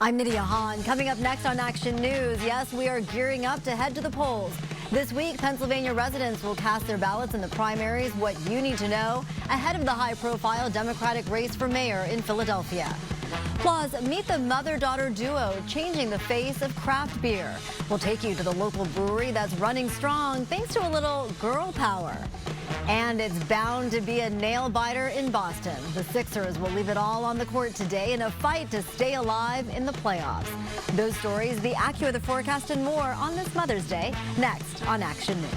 I'm Nydia Hahn. Coming up next on Action News, yes, we are gearing up to head to the polls. This week, Pennsylvania residents will cast their ballots in the primaries. What you need to know ahead of the high-profile Democratic race for mayor in Philadelphia. Plus, meet the mother-daughter duo changing the face of craft beer. We'll take you to the local brewery that's running strong thanks to a little girl power. And it's bound to be a nail-biter in Boston. The Sixers will leave it all on the court today in a fight to stay alive in the playoffs. Those stories, the AccuWeather forecast, and more on this Mother's Day, next on Action News.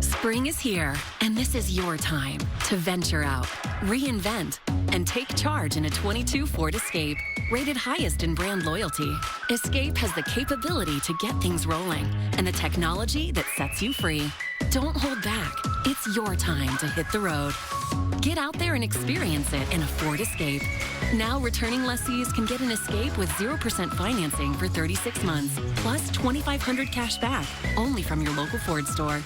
Spring is here, and this is your time to venture out, reinvent, and take charge in a 22 Ford Escape, rated highest in brand loyalty. Escape has the capability to get things rolling and the technology that sets you free. Don't hold back. It's your time to hit the road. Get out there and experience it in a Ford Escape. Now returning lessees can get an Escape with 0% financing for 36 months, plus $2,500 cash back, only from your local Ford store.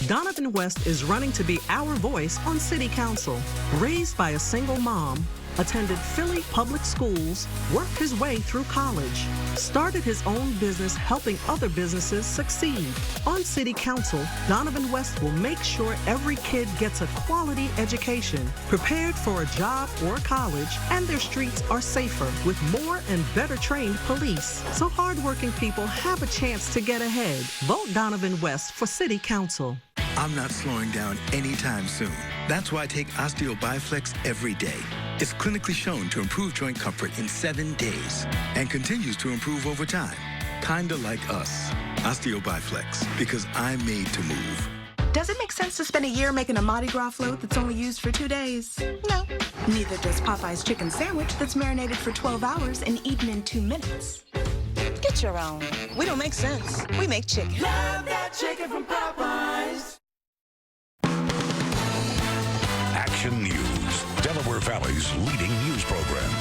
Donovan West is running to be our voice on City Council. Raised by a single mom, attended Philly public schools, worked his way through college, started his own business helping other businesses succeed. On City Council, Donovan West will make sure every kid gets a quality education, prepared for a job or college, and their streets are safer with more and better trained police. So hardworking people have a chance to get ahead. Vote Donovan West for City Council. I'm not slowing down anytime soon. That's why I take OsteoBiFlex every day. It's clinically shown to improve joint comfort in 7 days and continues to improve over time. Kinda like us. OsteoBiFlex, because I'm made to move. Does it make sense to spend a year making a Mardi Gras float that's only used for 2 days? No. Neither does Popeye's chicken sandwich that's marinated for 12 hours and eaten in 2 minutes. Get your own. We don't make sense. We make chicken. Love that chicken from Popeyes. Action News, Delaware Valley's leading news program.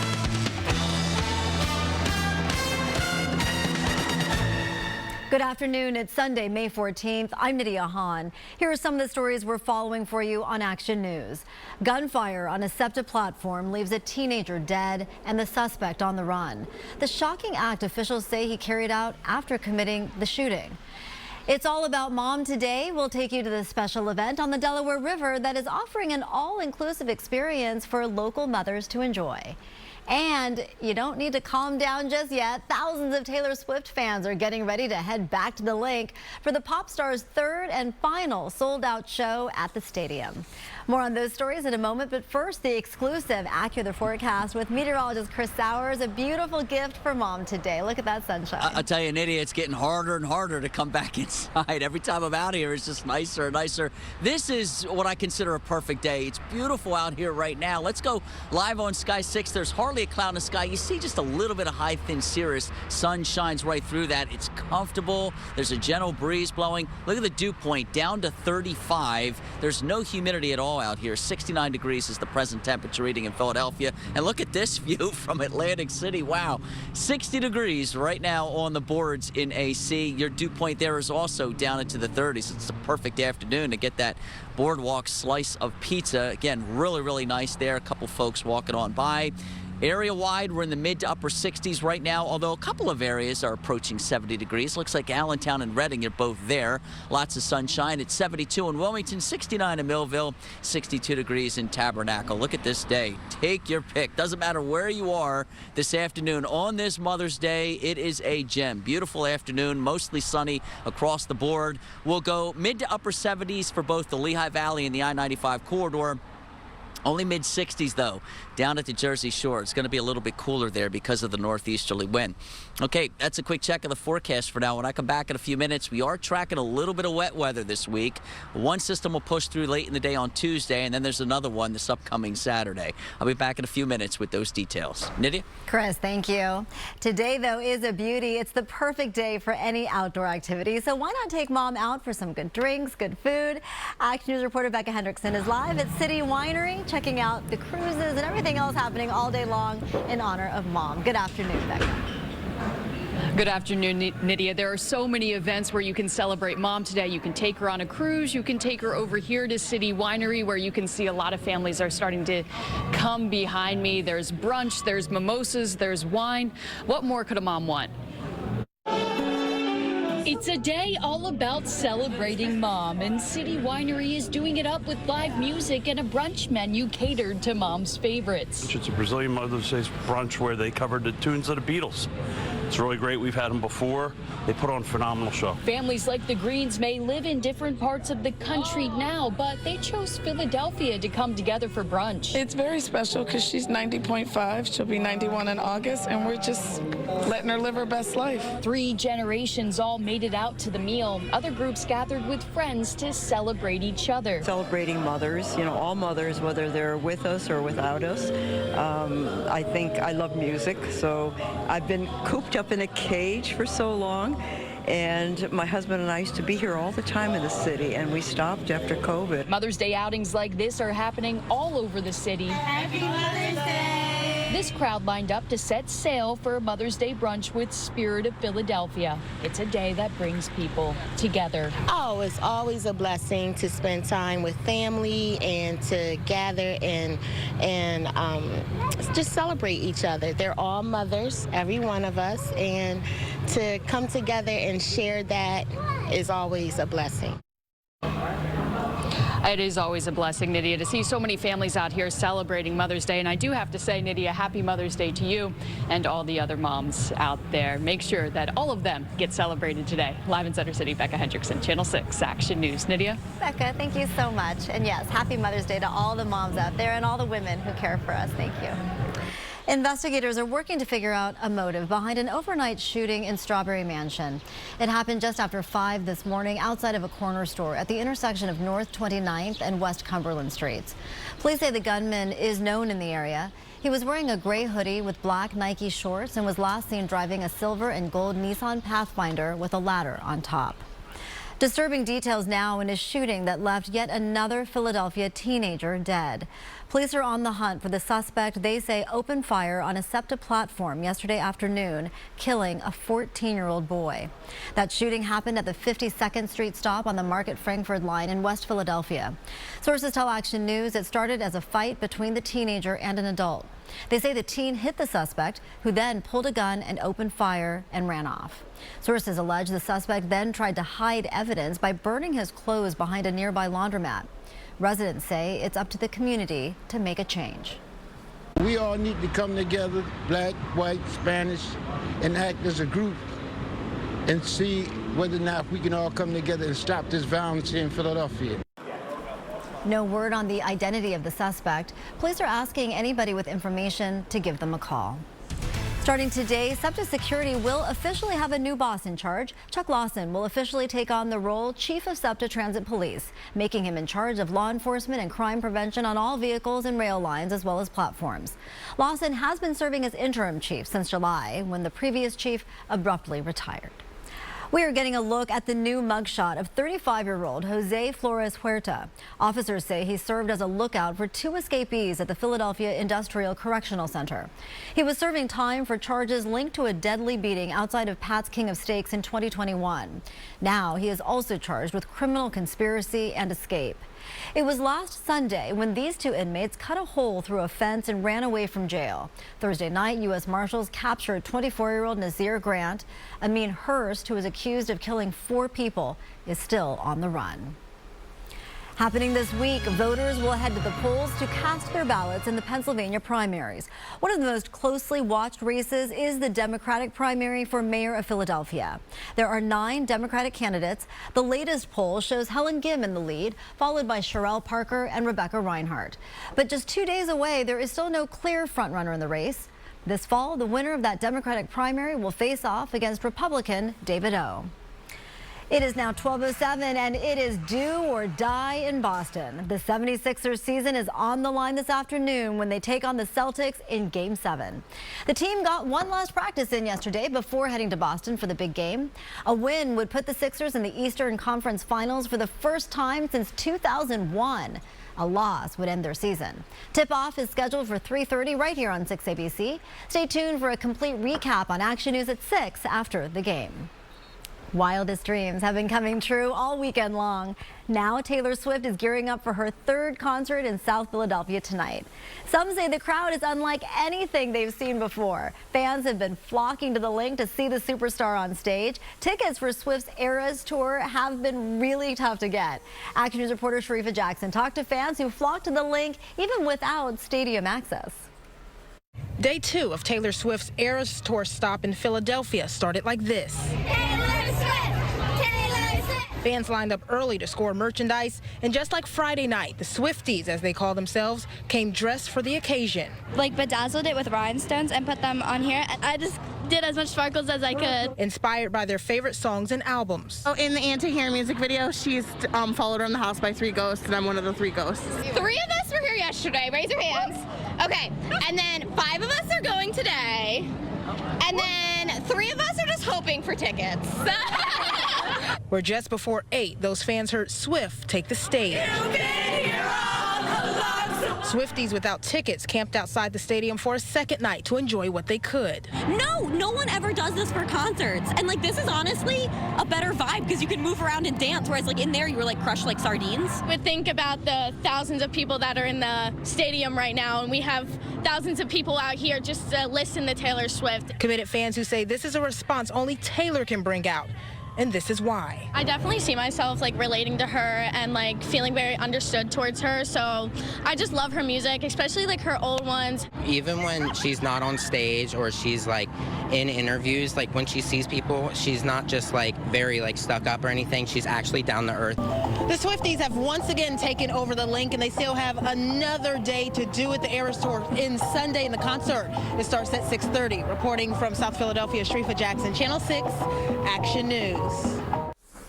Good afternoon. It's Sunday, May 14th. I'm Nydia Hahn. Here are some of the stories we're following for you on Action News. Gunfire on a SEPTA platform leaves a teenager dead and the suspect on the run. The shocking act officials say he carried out after committing the shooting. It's all about Mom today. We'll take you to the special event on the Delaware River that is offering an all-inclusive experience for local mothers to enjoy. And you don't need to calm down just yet. Thousands of Taylor Swift fans are getting ready to head back to the link for the pop star's third and final sold-out show at the stadium. More on those stories in a moment, but first, the exclusive AccuWeather forecast with meteorologist Chris Sowers. A beautiful gift for Mom today. Look at that sunshine. I'll tell you, Nydia, it's getting harder and harder to come back inside. Every time I'm out here, it's just nicer and nicer. This is what I consider a perfect day. It's beautiful out here right now. Let's go live on Sky 6. There's hardly a cloud in the sky. You see just a little bit of high, thin cirrus. Sun shines right through that. It's comfortable. There's a gentle breeze blowing. Look at the dew point, down to 35. There's no humidity at all out here. 69 degrees is the present temperature reading in Philadelphia. And look at this view from Atlantic City. Wow. 60 degrees right now on the boards in AC. Your dew point there is also down into the 30s. It's a perfect afternoon to get that boardwalk slice of pizza. Again, really, really nice there. A couple folks walking on by. Area-wide, we're in the mid to upper 60s right now, although a couple of areas are approaching 70 degrees. Looks like Allentown and Reading are both there. Lots of sunshine. It's 72 in Wilmington, 69 in Millville, 62 degrees in Tabernacle. Look at this day. Take your pick. Doesn't matter where you are this afternoon on this Mother's Day. It is a gem. Beautiful afternoon, mostly sunny across the board. We'll go mid to upper 70s for both the Lehigh Valley and the I-95 corridor. Only mid-60s, though, down at the Jersey Shore. It's going to be a little bit cooler there because of the northeasterly wind. Okay, that's a quick check of the forecast for now. When I come back in a few minutes, we are tracking a little bit of wet weather this week. One system will push through late in the day on Tuesday, and then there's another one this upcoming Saturday. I'll be back in a few minutes with those details. Nydia? Chris, thank you. Today, though, is a beauty. It's the perfect day for any outdoor activity. So why not take Mom out for some good drinks, good food? Action News reporter Becca Hendrickson is live at City Winery, checking out the cruises and everything else happening all day long in honor of Mom. Good afternoon, Becca. Good afternoon, Nydia. There are so many events where you can celebrate Mom today. You can take her on a cruise. You can take her over here to City Winery, where you can see a lot of families are starting to come behind me. There's brunch, there's mimosas, there's wine. What more could a mom want? It's a day all about celebrating Mom, and City Winery is doing it up with live music and a brunch menu catered to Mom's favorites. It's a Brazilian Mother's Day brunch where they covered the tunes of the Beatles. It's really great. We've had them before. They put on a phenomenal show. Families like the Greens may live in different parts of the country now, but they chose Philadelphia to come together for brunch. It's very special because she's 90.5. She'll be 91 in August, and we're just letting her live her best life. 3 generations all made it out to the meal. Other groups gathered with friends to celebrate each other. Celebrating mothers, you know, all mothers, whether they're with us or without us. I think I love music, so I've been cooped up in a cage for so long, and my husband and I used to be here all the time in the city, and we stopped after COVID. Mother's Day outings like this are happening all over the city. Happy Mother's Day! This crowd lined up to set sail for a Mother's Day brunch with Spirit of Philadelphia. It's a day that brings people together. Oh, it's always a blessing to spend time with family and to gather and just celebrate each other. They're all mothers, every one of us, and to come together and share that is always a blessing. It is always a blessing, Nydia, to see so many families out here celebrating Mother's Day. And I do have to say, Nydia, happy Mother's Day to you and all the other moms out there. Make sure that all of them get celebrated today. Live in Center City, Becca Hendrickson, Channel 6 Action News. Nydia? Becca, thank you so much. And yes, happy Mother's Day to all the moms out there and all the women who care for us. Thank you. Investigators are working to figure out a motive behind an overnight shooting in Strawberry Mansion. It happened just after 5 this morning outside of a corner store at the intersection of North 29th and West Cumberland Streets. Police say the gunman is known in the area. He was wearing a gray hoodie with black Nike shorts and was last seen driving a silver and gold Nissan Pathfinder with a ladder on top. Disturbing details now in a shooting that left yet another Philadelphia teenager dead. Police are on the hunt for the suspect they say opened fire on a SEPTA platform yesterday afternoon, killing a 14-year-old boy. That shooting happened at the 52nd Street stop on the Market-Frankford line in West Philadelphia. Sources tell Action News it started as a fight between the teenager and an adult. They say the teen hit the suspect, who then pulled a gun and opened fire and ran off. Sources allege the suspect then tried to hide evidence by burning his clothes behind a nearby laundromat. Residents say it's up to the community to make a change. We all need to come together, black, white, Spanish, and act as a group and see whether or not we can all come together and stop this violence here in Philadelphia. No word on the identity of the suspect. Police are asking anybody with information to give them a call. Starting today, SEPTA Security will officially have a new boss in charge. Chuck Lawson will officially take on the role Chief of SEPTA Transit Police, making him in charge of law enforcement and crime prevention on all vehicles and rail lines as well as platforms. Lawson has been serving as interim chief since July, when the previous chief abruptly retired. We are getting a look at the new mugshot of 35-year-old Jose Flores Huerta. Officers say he served as a lookout for 2 escapees at the Philadelphia Industrial Correctional Center. He was serving time for charges linked to a deadly beating outside of Pat's King of Steaks in 2021. Now he is also charged with criminal conspiracy and escape. It was last Sunday when these 2 inmates cut a hole through a fence and ran away from jail. Thursday night, U.S. Marshals captured 24-year-old Nazir Grant. Amin Hurst, who is accused of killing 4 people, is still on the run. Happening this week, voters will head to the polls to cast their ballots in the Pennsylvania primaries. One of the most closely watched races is the Democratic primary for mayor of Philadelphia. There are 9 Democratic candidates. The latest poll shows Helen Gim in the lead, followed by Sherelle Parker and Rebecca Reinhart. But just 2 days away, there is still no clear frontrunner in the race. This fall, the winner of that Democratic primary will face off against Republican David O. It is now 12:07 and it is do or die in Boston. The 76ers season is on the line this afternoon when they take on the Celtics in Game 7. The team got one last practice in yesterday before heading to Boston for the big game. A win would put the Sixers in the Eastern Conference Finals for the first time since 2001. A loss would end their season. Tip-off is scheduled for 3:30 right here on 6 ABC. Stay tuned for a complete recap on Action News at 6 after the game. Wildest dreams have been coming true all weekend long. Now Taylor Swift is gearing up for her third concert in South Philadelphia tonight. Some say the crowd is unlike anything they've seen before. Fans have been flocking to the Link to see the superstar on stage. Tickets for Swift's Eras tour have been really tough to get. Action News reporter Sharifa Jackson talked to fans who flocked to the Link even without stadium access. Day 2 of Taylor Swift's Eras tour stop in Philadelphia started like this. Fans lined up early to score merchandise, and just like Friday night, the Swifties, as they call themselves, came dressed for the occasion. Like bedazzled it with rhinestones and put them on here. I just did as much sparkles as I could. Inspired by their favorite songs and albums. Oh, in the Anti-Hero music video, she's followed around the house by 3 ghosts, and I'm one of the 3 ghosts. 3 of us were here yesterday. Raise your hands. Okay, and then 5 of us are going today, and then 3 of us are just hoping for tickets. Where just before 8, those fans heard Swift take the stage. Swifties without tickets camped outside the stadium for a second night to enjoy what they could. No one ever does this for concerts. And like, this is honestly a better vibe because you can move around and dance, whereas like in there you were like crushed like sardines. But think about the thousands of people that are in the stadium right now, and we have thousands of people out here just to listen to Taylor Swift. Committed fans who say this is a response only Taylor can bring out. And this is why. I definitely see myself like relating to her and like feeling very understood towards her. So I just love her music, especially like her old ones. Even when she's not on stage or she's like in interviews, like when she sees people, she's not just like very like stuck up or anything. She's actually down to earth. The Swifties have once again taken over the Link, and they still have another day to do it. The Eras tour ends Sunday, and the concert it starts at 6:30. Reporting from South Philadelphia, Sharifa Jackson, Channel 6, Action News.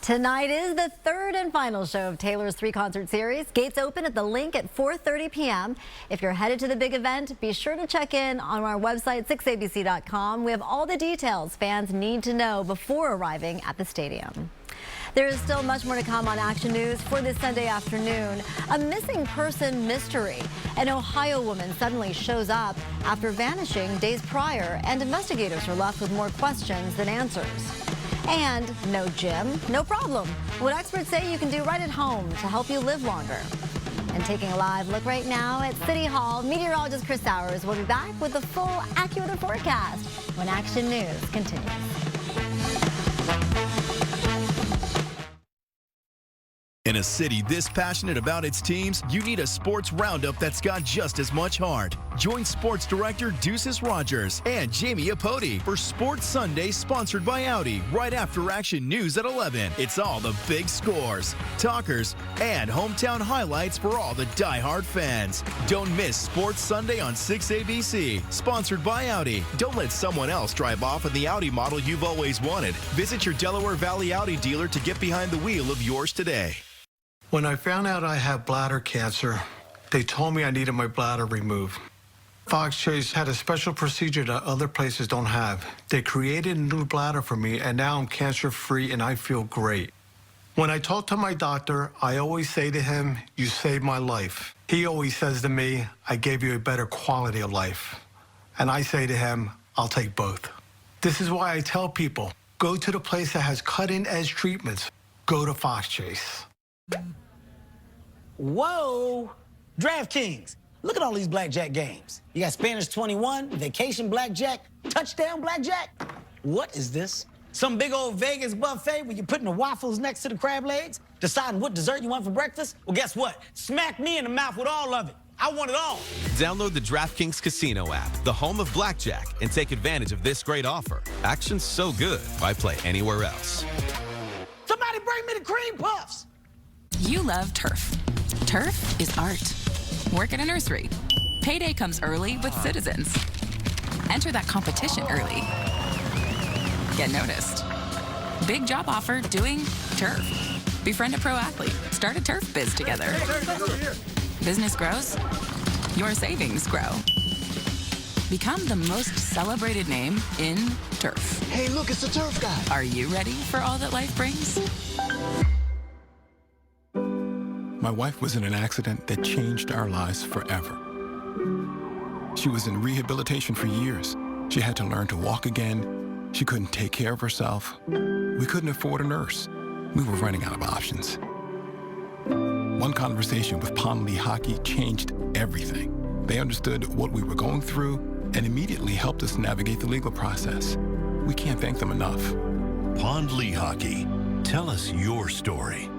Tonight is the third and final show of Taylor's 3-concert series. Gates open at the Link at 4:30 p.m. If you're headed to the big event, be sure to check in on our website, 6abc.com. We have all the details fans need to know before arriving at the stadium. There is still much more to come on Action News for this Sunday afternoon. A missing person mystery. An Ohio woman suddenly shows up after vanishing days prior, and investigators are left with more questions than answers. And no gym, no problem. What experts say you can do right at home to help you live longer. And taking a live look right now at City Hall, meteorologist Chris Sowers will be back with the full AccuWeather forecast when Action News continues. In a city this passionate about its teams, you need a sports roundup that's got just as much heart. Join Sports Director Deuces Rogers and Jamie Apodi for Sports Sunday, sponsored by Audi, right after Action News at 11. It's all the big scores, talkers, and hometown highlights for all the diehard fans. Don't miss Sports Sunday on 6ABC, sponsored by Audi. Don't let someone else drive off in the Audi model you've always wanted. Visit your Delaware Valley Audi dealer to get behind the wheel of yours today. When I found out I had bladder cancer, they told me I needed my bladder removed. Fox Chase had a special procedure that other places don't have. They created a new bladder for me, and now I'm cancer-free and I feel great. When I talk to my doctor, I always say to him, "You saved my life." He always says to me, "I gave you a better quality of life." And I say to him, "I'll take both." This is why I tell people, go to the place that has cutting-edge treatments. Go to Fox Chase. Whoa! DraftKings. Look at all these blackjack games. You got Spanish 21, Vacation Blackjack, Touchdown Blackjack. What is this? Some big old Vegas buffet where you're putting the waffles next to the crab legs, deciding what dessert you want for breakfast? Well, guess what? Smack me in the mouth with all of it. I want it all. Download the DraftKings Casino app, the home of blackjack, and take advantage of this great offer. Action's so good, why play anywhere else? Somebody bring me the cream puffs. You love turf. Turf is art. Work at a nursery. Payday comes early with Citizens. Enter that competition early. Get noticed. Big job offer doing turf. Befriend a pro athlete. Start a turf biz together. Business grows. Your savings grow. Become the most celebrated name in turf. Hey, look, it's the turf guy. Are you ready for all that life brings? My wife was in an accident that changed our lives forever. She was in rehabilitation for years. She had to learn to walk again. She couldn't take care of herself. We couldn't afford a nurse. We were running out of options. One conversation with Pond Hockey changed everything. They understood what we were going through and immediately helped us navigate the legal process. We can't thank them enough. Pond Hockey. Tell us your story.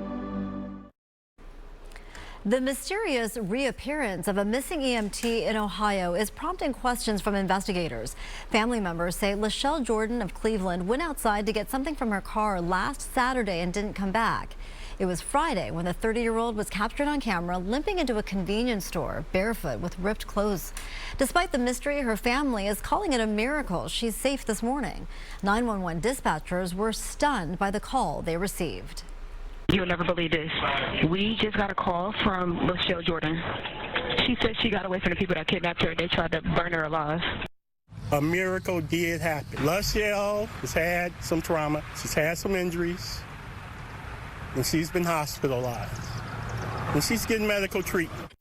The mysterious reappearance of a missing EMT in Ohio is prompting questions from investigators. Family members say Lachelle Jordan of Cleveland went outside to get something from her car last Saturday and didn't come back. It was Friday when the 30-year-old was captured on camera limping into a convenience store, barefoot with ripped clothes. Despite the mystery, her family is calling it a miracle she's safe this morning. 911 dispatchers were stunned by the call they received. You'll never believe this. We just got a call from Lachelle Jordan. She said she got away from the people that kidnapped her. They tried to burn her alive. A miracle did happen. Lachelle has had some trauma. She's had some injuries. And she's been hospitalized. And she's getting medical treatment.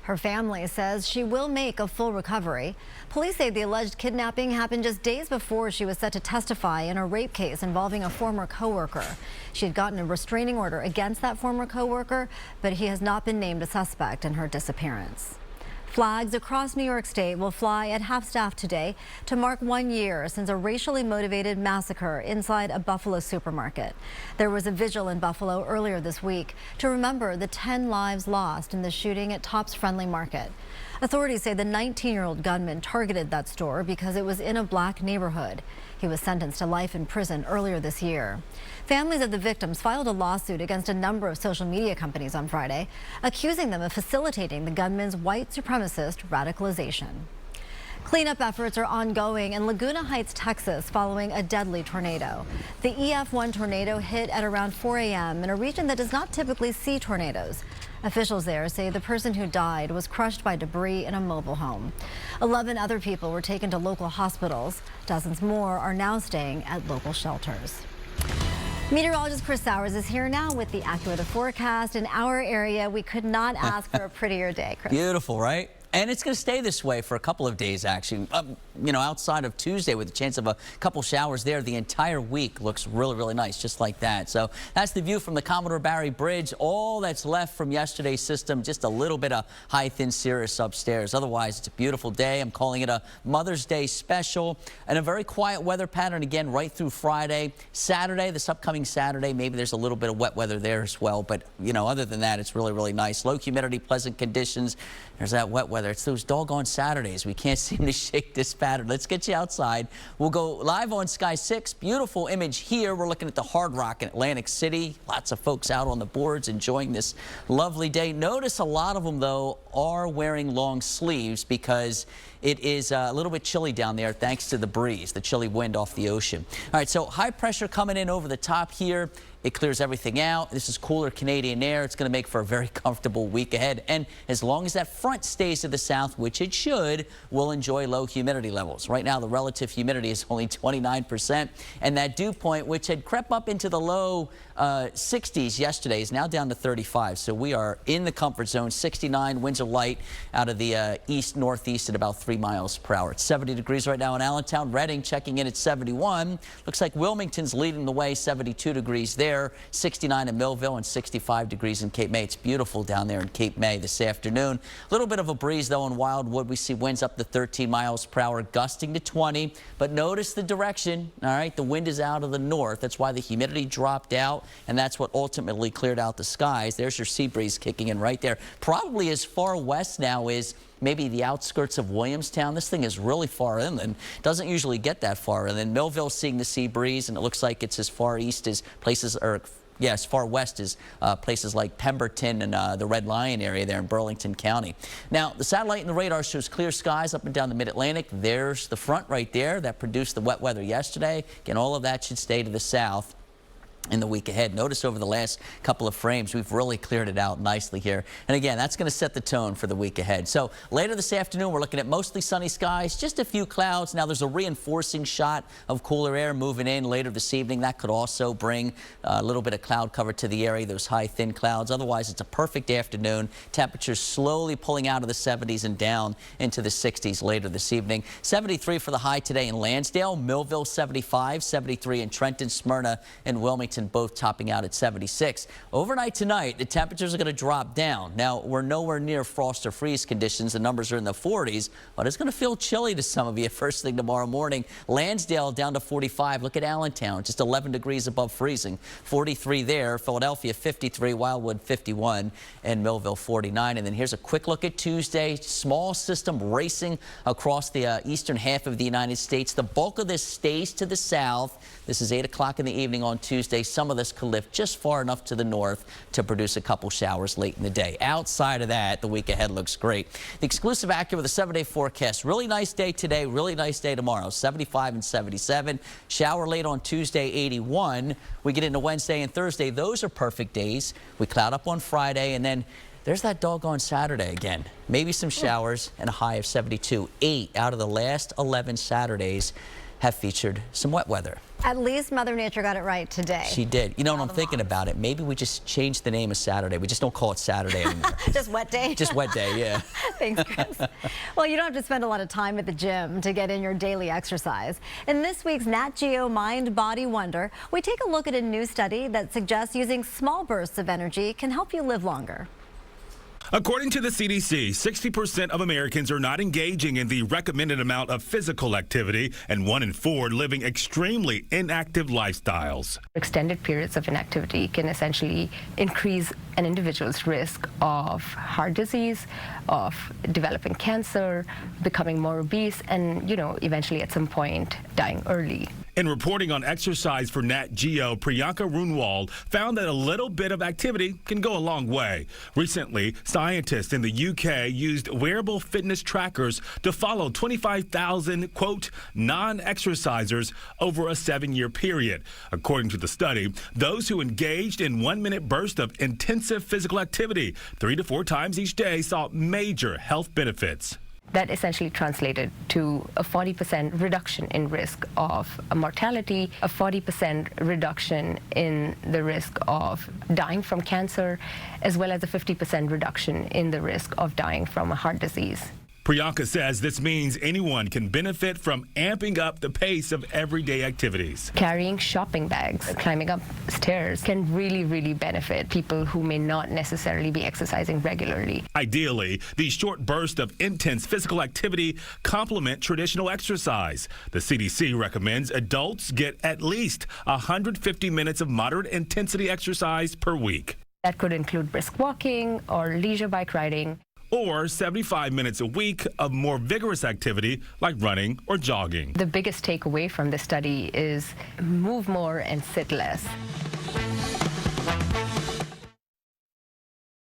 Her family says she will make a full recovery. Police say the alleged kidnapping happened just days before she was set to testify in a rape case involving a former coworker. She had gotten a restraining order against that former coworker, but he has not been named a suspect in her disappearance. Flags across New York State will fly at half-staff today to mark 1 year since a racially motivated massacre inside a Buffalo supermarket. There was a vigil in Buffalo earlier this week to remember the 10 lives lost in the shooting at Tops Friendly Market. Authorities say the 19-year-old gunman targeted that store because it was in a black neighborhood. He was sentenced to life in prison earlier this year. Families of the victims filed a lawsuit against a number of social media companies on Friday, accusing them of facilitating the gunman's white supremacist radicalization. Cleanup efforts are ongoing in Laguna Heights, Texas, following a deadly tornado. The EF1 tornado hit at around 4 a.m. in a region that does not typically see tornadoes. Officials there say the person who died was crushed by debris in a mobile home. 11 other people were taken to local hospitals. Dozens more are now staying at local shelters. Meteorologist Chris Sowers is here now with the AccuWeather forecast. In our area, we could not ask for a prettier day, Chris. Beautiful, right? And it's going to stay this way for a couple of days, actually. You know, outside of Tuesday with a chance of a couple showers there, the entire week looks really, really nice, just like that. So that's the view from the Commodore Barry Bridge. All that's left from yesterday's system, just a little bit of high thin cirrus upstairs. Otherwise, it's a beautiful day. I'm calling it a Mother's Day special and a very quiet weather pattern again right through Friday. Saturday, this upcoming Saturday, maybe there's a little bit of wet weather there as well. But, you know, other than that, it's really, really nice. Low humidity, pleasant conditions. There's that wet weather. It's those doggone Saturdays. We can't seem to shake this pattern. Let's get you outside. We'll go live on Sky 6. Beautiful image here. We're looking at the Hard Rock in Atlantic City. Lots of folks out on the boards enjoying this lovely day. Notice a lot of them, though, are wearing long sleeves because it is a little bit chilly down there thanks to the breeze, the chilly wind off the ocean. All right, so high pressure coming in over the top here. It clears everything out. This is cooler Canadian air. It's going to make for a very comfortable week ahead. And as long as that front stays to the south, which it should, we'll enjoy low humidity levels. Right now, the relative humidity is only 29%. And that dew point, which had crept up into the low 60s yesterday, is now down to 35. So we are in the comfort zone. 69, winds are light out of the east-northeast at about 3 miles per hour. It's 70 degrees right now in Allentown. Reading checking in at 71. Looks like Wilmington's leading the way, 72 degrees there. 69 in Millville and 65 degrees in Cape May. It's beautiful down there in Cape May this afternoon. A little bit of a breeze, though, in Wildwood. We see winds up to 13 miles per hour, gusting to 20. But notice the direction. All right, the wind is out of the north. That's why the humidity dropped out, and that's what ultimately cleared out the skies. There's your sea breeze kicking in right there. Probably as far west now is maybe the outskirts of Williamstown. This thing is really far inland. Doesn't usually get that far. And then Millville seeing the sea breeze, and it looks like it's as far east as places, or yeah, as far west as places like Pemberton and the Red Lion area there in Burlington County. Now, the satellite and the radar shows clear skies up and down the mid-Atlantic. There's the front right there that produced the wet weather yesterday. Again, all of that should stay to the south. in the week ahead. Notice over the last couple of frames, we've really cleared it out nicely here. And again, that's going to set the tone for the week ahead. So later this afternoon, we're looking at mostly sunny skies, just a few clouds. Now there's a reinforcing shot of cooler air moving in later this evening. That could also bring a little bit of cloud cover to the area, those high, thin clouds. Otherwise, it's a perfect afternoon. Temperatures slowly pulling out of the 70s and down into the 60s later this evening. 73 for the high today in Lansdale, Millville 75, 73 in Trenton, Smyrna, and Wilmington, both topping out at 76. Overnight tonight, the temperatures are going to drop down. Now, we're nowhere near frost or freeze conditions. The numbers are in the 40s, but it's going to feel chilly to some of you first thing tomorrow morning. Lansdale down to 45. Look at Allentown, just 11 degrees above freezing. 43 there. Philadelphia 53, Wildwood 51, and Millville 49. And then here's a quick look at Tuesday. Small system racing across the eastern half of the United States. The bulk of this stays to the south. This is 8 o'clock in the evening on Tuesday. Some of this could lift just far enough to the north to produce a couple showers late in the day. Outside of that, the week ahead looks great. The exclusive AccuWeather with a 7-day forecast. Really nice day today, really nice day tomorrow. 75 and 77. Shower late on Tuesday, 81. We get into Wednesday and Thursday. Those are perfect days. We cloud up on Friday, and then there's that doggone Saturday again. Maybe some showers and a high of 72. 8 out of the last 11 Saturdays have featured some wet weather. At least Mother Nature got it right today. She did. You know, when I'm thinking about it, maybe we just change the name of Saturday. We just don't call it Saturday anymore. Just wet day? Just wet day, yeah. Thanks, Chris. Well, you don't have to spend a lot of time at the gym to get in your daily exercise. In this week's Nat Geo Mind Body Wonder, we take a look at a new study that suggests using small bursts of energy can help you live longer. According to the CDC, 60% of Americans are not engaging in the recommended amount of physical activity, and 1 in 4 living extremely inactive lifestyles. Extended periods of inactivity can essentially increase an individual's risk of heart disease, of developing cancer, becoming more obese, and, eventually at some point dying early. In reporting on exercise for Nat Geo, Priyanka Runwald found that a little bit of activity can go a long way. Recently, scientists in the UK used wearable fitness trackers to follow 25,000, quote, non-exercisers over a 7-year period. According to the study, those who engaged in 1-minute bursts of intensive physical activity 3 to 4 times each day saw major health benefits. That essentially translated to a 40% reduction in risk of mortality, a 40% reduction in the risk of dying from cancer, as well as a 50% reduction in the risk of dying from a heart disease. Priyanka says this means anyone can benefit from amping up the pace of everyday activities. Carrying shopping bags, climbing up stairs can really, really benefit people who may not necessarily be exercising regularly. Ideally, these short bursts of intense physical activity complement traditional exercise. The CDC recommends adults get at least 150 minutes of moderate intensity exercise per week. That could include brisk walking or leisure bike riding. Or 75 minutes a week of more vigorous activity like running or jogging. The biggest takeaway from this study is move more and sit less.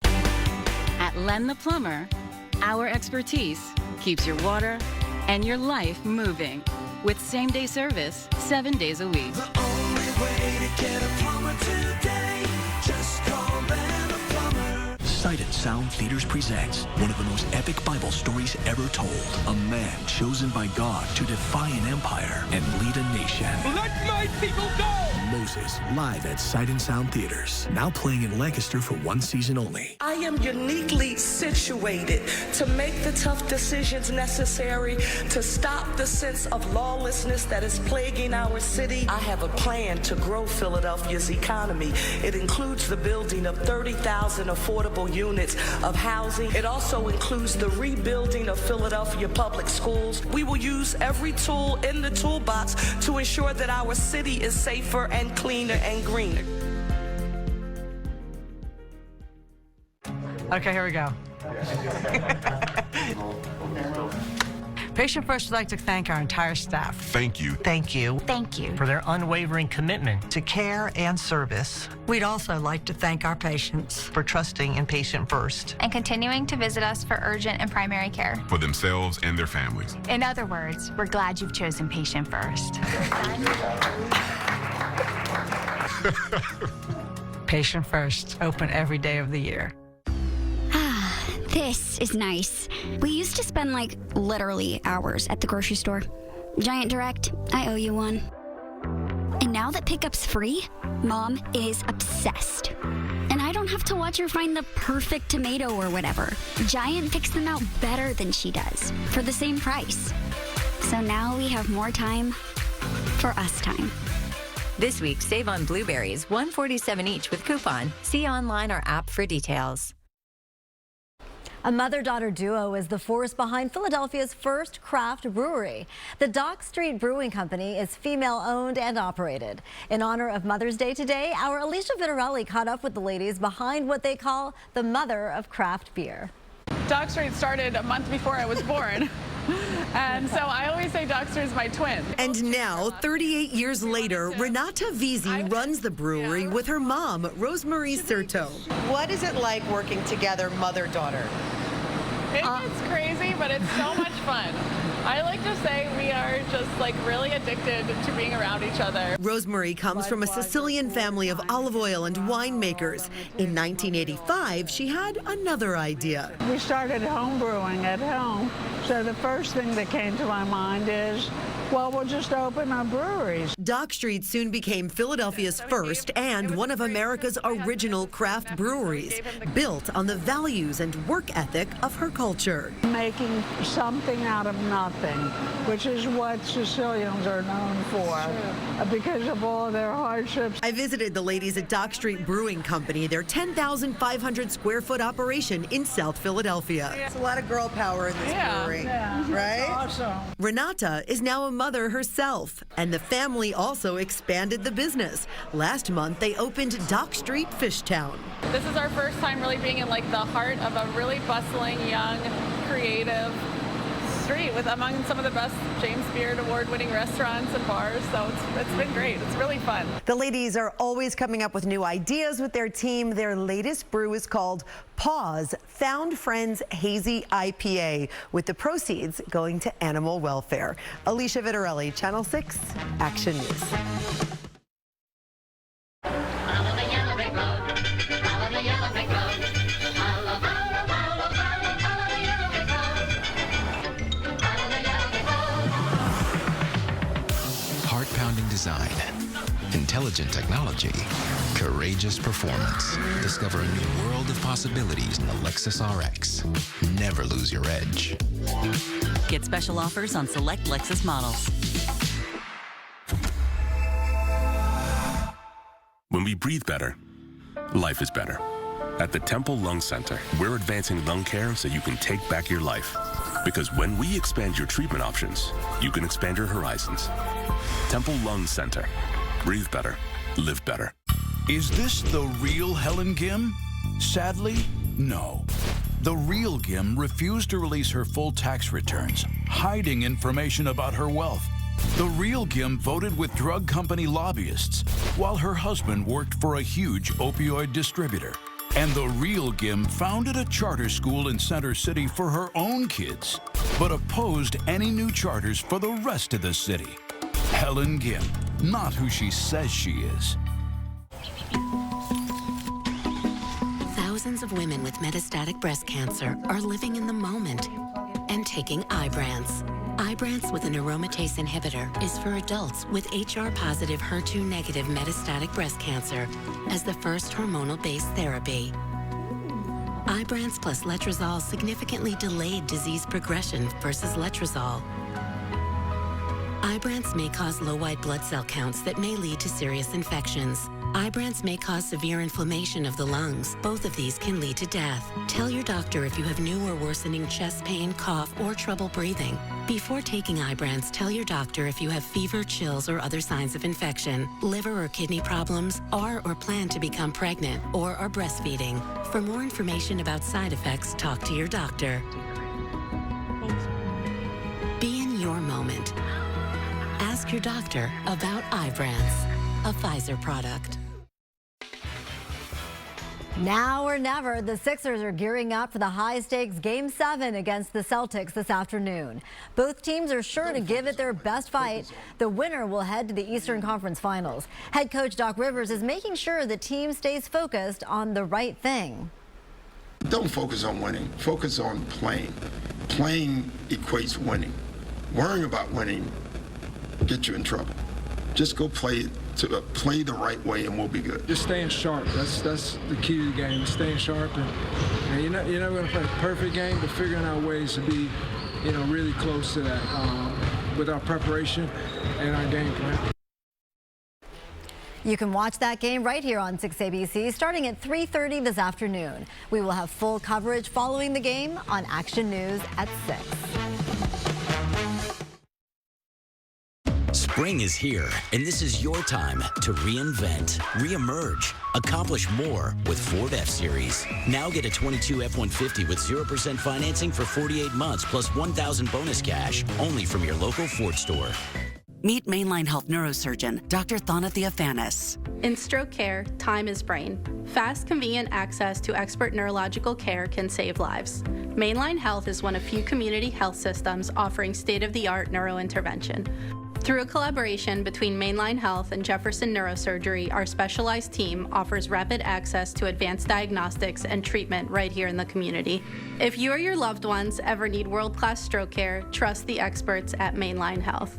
At Len the Plumber, our expertise keeps your water and your life moving with same-day service 7 days a week. The only way to get a plumber today, just call Len the Plumber. Sight and Sound Theaters presents one of the most epic Bible stories ever told. A man chosen by God to defy an empire and lead a nation. Let my people go! Moses, live at Sight and Sound Theaters. Now playing in Lancaster for 1 season only. I am uniquely situated to make the tough decisions necessary to stop the sense of lawlessness that is plaguing our city. I have a plan to grow Philadelphia's economy. It includes the building of 30,000 affordable units of housing. It also includes the rebuilding of Philadelphia public schools. We will use every tool in the toolbox to ensure that our city is safer and cleaner and greener. Okay, here we go. Patient First would like to thank our entire staff. Thank you. Thank you. Thank you. For their unwavering commitment to care and service. We'd also like to thank our patients for trusting in Patient First. And continuing to visit us for urgent and primary care. For themselves and their families. In other words, we're glad you've chosen Patient First. Patient first, open every day of the year. This is nice. We used to spend like literally hours at the grocery store. Giant Direct, I owe you one. And now that pickup's free, Mom is obsessed. And I don't have to watch her find the perfect tomato or whatever. Giant picks them out better than she does for the same price. So now we have more time for us time. This week, save on blueberries, $1.47 each with coupon. See online or app for details. A mother-daughter duo is the force behind Philadelphia's first craft brewery. The Dock Street Brewing Company is female-owned and operated. In honor of Mother's Day today, our Alicia Vitarelli caught up with the ladies behind what they call the mother of craft beer. Dock Street started a month before I was born. And so I always say Dock Street is my twin. And now, 38 years later, Renata Vizzi runs the brewery with her mom, Rosemary Serto. What is it like working together, mother-daughter? It's crazy, but it's so much fun. I like to say we are just like really addicted to being around each other. Rosemary comes from a Sicilian family of olive oil and winemakers. In 1985, she had another idea. We started home brewing at home, so the first thing that came to my mind is, well, we'll just open our breweries. Dock Street soon became Philadelphia's first and one of America's original craft breweries, built on the values and work ethic of her culture. Making something out of nothing, which is what Sicilians are known for, because of all their hardships. I visited the ladies at Dock Street Brewing Company, their 10,500 square foot operation in South Philadelphia. It's a lot of girl power in this brewery, right? Awesome. Renata is now a mother herself, and the family also expanded the business. Last month, they opened Dock Street Fishtown. This is our first time really being in like the heart of a really bustling, young, creative street with among some of the best James Beard award-winning restaurants and bars. So it's been great. It's really fun. The ladies are always coming up with new ideas with their team. Their latest brew is called Pause Found Friends Hazy IPA, with the proceeds going to animal welfare. Alicia Vitarelli, Channel 6 Action News. Heart-pounding design, intelligent technology, courageous performance. Discover a new world of possibilities in the Lexus RX. Never lose your edge. Get special offers on select Lexus models. When we breathe better, life is better. At the Temple Lung Center, we're advancing lung care so you can take back your life. Because when we expand your treatment options, you can expand your horizons. Temple Lung Center. Breathe better. Live better. Is this the real Helen Gim? Sadly, no. The real Gim refused to release her full tax returns, hiding information about her wealth. The real Gim voted with drug company lobbyists, while her husband worked for a huge opioid distributor. And the real Gim founded a charter school in Center City for her own kids, but opposed any new charters for the rest of the city. Helen Gim, not who she says she is. Thousands of women with metastatic breast cancer are living in the moment and taking Ibrance. Ibrance with an aromatase inhibitor is for adults with HR-positive, HER2-negative metastatic breast cancer as the first hormonal-based therapy. Ibrance plus letrozole significantly delayed disease progression versus letrozole. Ibrance may cause low white blood cell counts that may lead to serious infections. Ibrance may cause severe inflammation of the lungs. Both of these can lead to death. Tell your doctor if you have new or worsening chest pain, cough, or trouble breathing. Before taking Ibrance, tell your doctor if you have fever, chills, or other signs of infection, liver or kidney problems, are or plan to become pregnant, or are breastfeeding. For more information about side effects, talk to your doctor. Be in your moment. Ask your doctor about Ibrance, a Pfizer product. Now or never, the Sixers are gearing up for the high-stakes Game 7 against the Celtics this afternoon. Both teams are sure to give it their best fight. The winner will head to the Eastern Conference Finals. Head coach Doc Rivers is making sure the team stays focused on the right thing. Don't focus on winning. Focus on playing. Playing equates winning. Worrying about winning gets you in trouble. Just go play the right way and we'll be good. Just staying sharp. That's the key to the game. Staying sharp, and you're never going to play a perfect game, but figuring out ways to be, really close to that with our preparation and our game plan. You can watch that game right here on 6 ABC starting at 3:30 this afternoon. We will have full coverage following the game on Action News at 6. Spring is here, and this is your time to reinvent, reemerge, accomplish more with Ford F-Series. Now get a 22 F-150 with 0% financing for 48 months plus $1,000 bonus cash only from your local Ford store. Meet Mainline Health neurosurgeon Dr. Thana Theophanis. In stroke care, time is brain. Fast, convenient access to expert neurological care can save lives. Mainline Health is one of few community health systems offering state-of-the-art neurointervention. Through a collaboration between Mainline Health and Jefferson Neurosurgery, our specialized team offers rapid access to advanced diagnostics and treatment right here in the community. If you or your loved ones ever need world-class stroke care, trust the experts at Mainline Health.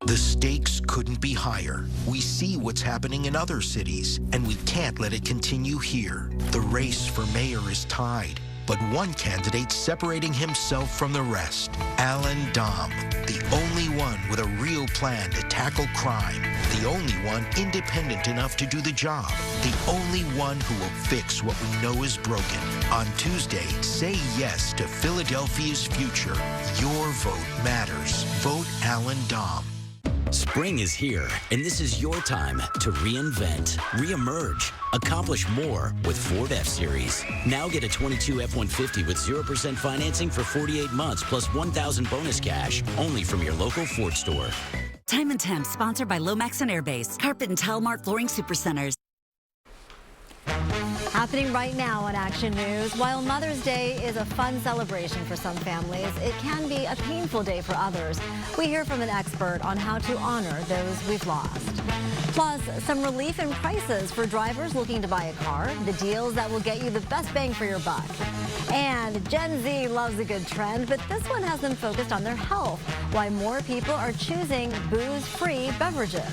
The stakes couldn't be higher. We see what's happening in other cities, and we can't let it continue here. The race for mayor is tied, but one candidate separating himself from the rest. Alan Dom, the only one with a real plan to tackle crime, the only one independent enough to do the job, the only one who will fix what we know is broken. On Tuesday, say yes to Philadelphia's future. Your vote matters. Vote Alan Dom. Spring is here, and this is your time to reinvent, reemerge, accomplish more with Ford F-Series. Now get a 22 F-150 with 0% financing for 48 months plus $1,000 bonus cash only from your local Ford store. Time and Temp, sponsored by Lomax and Airbase. Carpet and Telmart Flooring Supercenters. Happening right now on Action News. While Mother's Day is a fun celebration for some families, it can be a painful day for others. We hear from an expert on how to honor those we've lost. Plus, some relief in prices for drivers looking to buy a car, the deals that will get you the best bang for your buck. And Gen Z loves a good trend, but this one has them focused on their health, why more people are choosing booze-free beverages.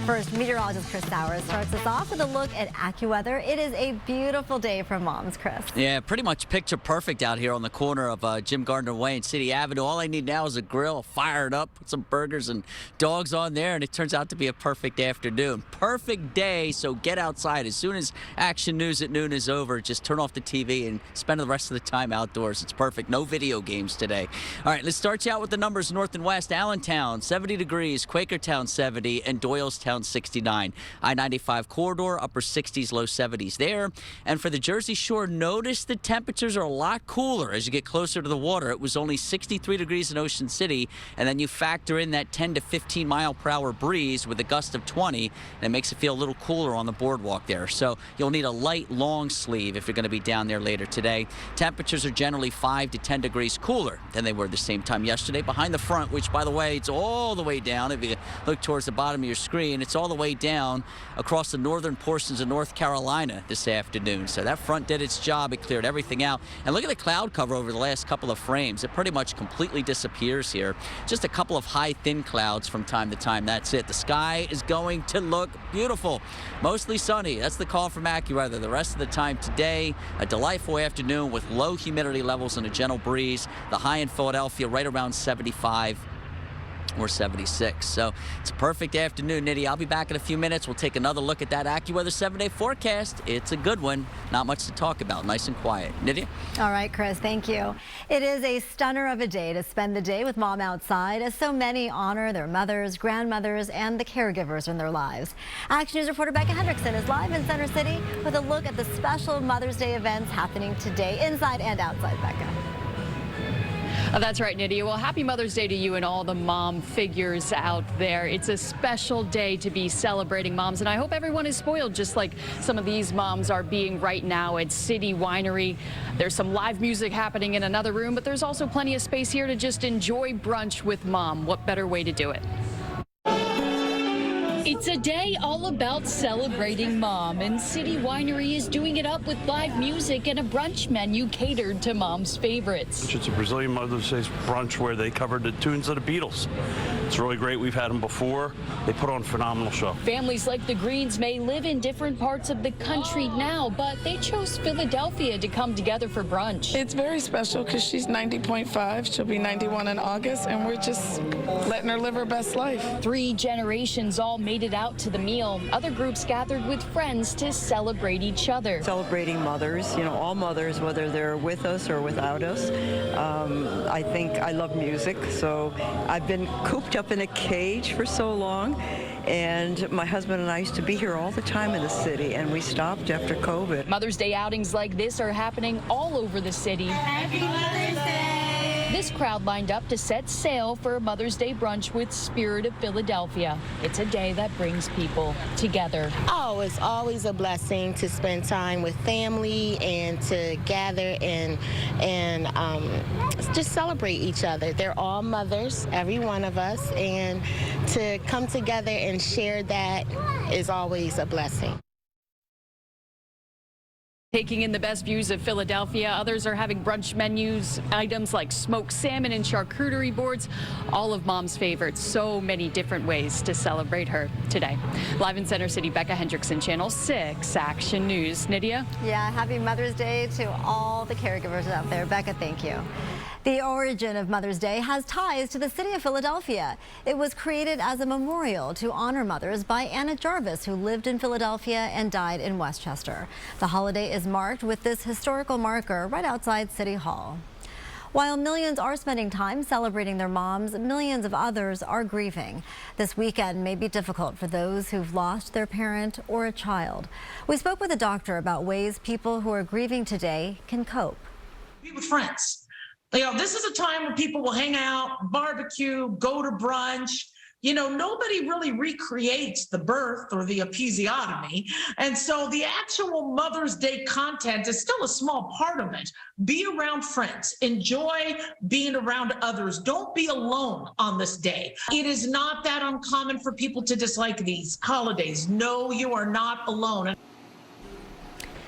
First, meteorologist Chris Sowers starts us off with a look at AccuWeather. It is a beautiful day for moms, Chris. Yeah, pretty much picture perfect out here on the corner of Jim Gardner Way and City Avenue. All I need now is a grill, fire it up, put some burgers and dogs on there, and it turns out to be a perfect afternoon. Perfect day, so get outside. As soon as Action News at noon is over, just turn off the TV and spend the rest of the time outdoors. It's perfect. No video games today. All right, let's start you out with the numbers north and west. Allentown, 70 degrees, Quakertown, 70, and Doylestown, 69. I-95 corridor, upper 60s, low 70s there. And for the Jersey Shore, notice the temperatures are a lot cooler as you get closer to the water. It was only 63 degrees in Ocean City, and then you factor in that 10 to 15 mile per hour breeze with a gust of 20, and it makes it feel a little cooler on the boardwalk there. So you'll need a light long sleeve if you're going to be down there later today. Temperatures are generally 5 to 10 degrees cooler than they were the same time yesterday. Behind the front, which by the way, it's all the way down. If you look towards the bottom of your screen, it's all the way down across the northern portions of North Carolina this afternoon. So that front did its job. It cleared everything out. And look at the cloud cover over the last couple of frames. It pretty much completely disappears here. Just a couple of high, thin clouds from time to time. That's it. The sky is going to look beautiful. Mostly sunny. That's the call from AccuWeather. The rest of the time today, a delightful afternoon with low humidity levels and a gentle breeze. The high in Philadelphia right around 75. Or 76. So it's a perfect afternoon, Nitty. I'll be back in a few minutes. We'll take another look at that AccuWeather 7-day forecast. It's a good one. Not much to talk about. Nice and quiet. Nitty? All right, Chris, thank you. It is a stunner of a day to spend the day with mom outside, as so many honor their mothers, grandmothers, and the caregivers in their lives. Action News reporter Becca Hendrickson is live in Center City with a look at the special Mother's Day events happening today, inside and outside, Becca. That's right, Nydia. Well, happy Mother's Day to you and all the mom figures out there. It's a special day to be celebrating moms, and I hope everyone is spoiled just like some of these moms are being right now at City Winery. There's some live music happening in another room, but there's also plenty of space here to just enjoy brunch with mom. What better way to do it? It's a day all about celebrating mom, and City Winery is doing it up with live music and a brunch menu catered to mom's favorites. It's a Brazilian Mother's Day brunch where they covered the tunes of the Beatles. It's really great. We've had them before. They put on a phenomenal show. Families like the Greens may live in different parts of the country now, but they chose Philadelphia to come together for brunch. It's very special because she's 90.5. She'll be 91 in August, and we're just letting her live her best life. 3 generations all made it out to the meal. Other groups gathered with friends to celebrate each other. Celebrating mothers, you know, all mothers, whether they're with us or without us. I think I love music, so I've been cooped up in a cage for so long, and my husband and I used to be here all the time in the city, and we stopped after COVID. Mother's Day outings like this are happening all over the city. Happy Mother's Day! This crowd lined up to set sail for a Mother's Day brunch with Spirit of Philadelphia. It's a day that brings people together. Oh, it's always a blessing to spend time with family and to gather and just celebrate each other. They're all mothers, every one of us, and to come together and share that is always a blessing. Taking in the best views of Philadelphia, others are having brunch menus, items like smoked salmon and charcuterie boards, all of mom's favorites. So many different ways to celebrate her today. Live in Center City, Becca Hendrickson, Channel 6 Action News. Nydia? Yeah, happy Mother's Day to all the caregivers out there. Becca, thank you. The origin of Mother's Day has ties to the city of Philadelphia. It was created as a memorial to honor mothers by Anna Jarvis, who lived in Philadelphia and died in Westchester. The holiday is marked with this historical marker right outside City Hall. While millions are spending time celebrating their moms, millions of others are grieving. This weekend may be difficult for those who've lost their parent or a child. We spoke with a doctor about ways people who are grieving today can cope. Be with friends. You know, this is a time when people will hang out, barbecue, go to brunch. You know, nobody really recreates the birth or the episiotomy. And so the actual Mother's Day content is still a small part of it. Be around friends. Enjoy being around others. Don't be alone on this day. It is not that uncommon for people to dislike these holidays. No, you are not alone.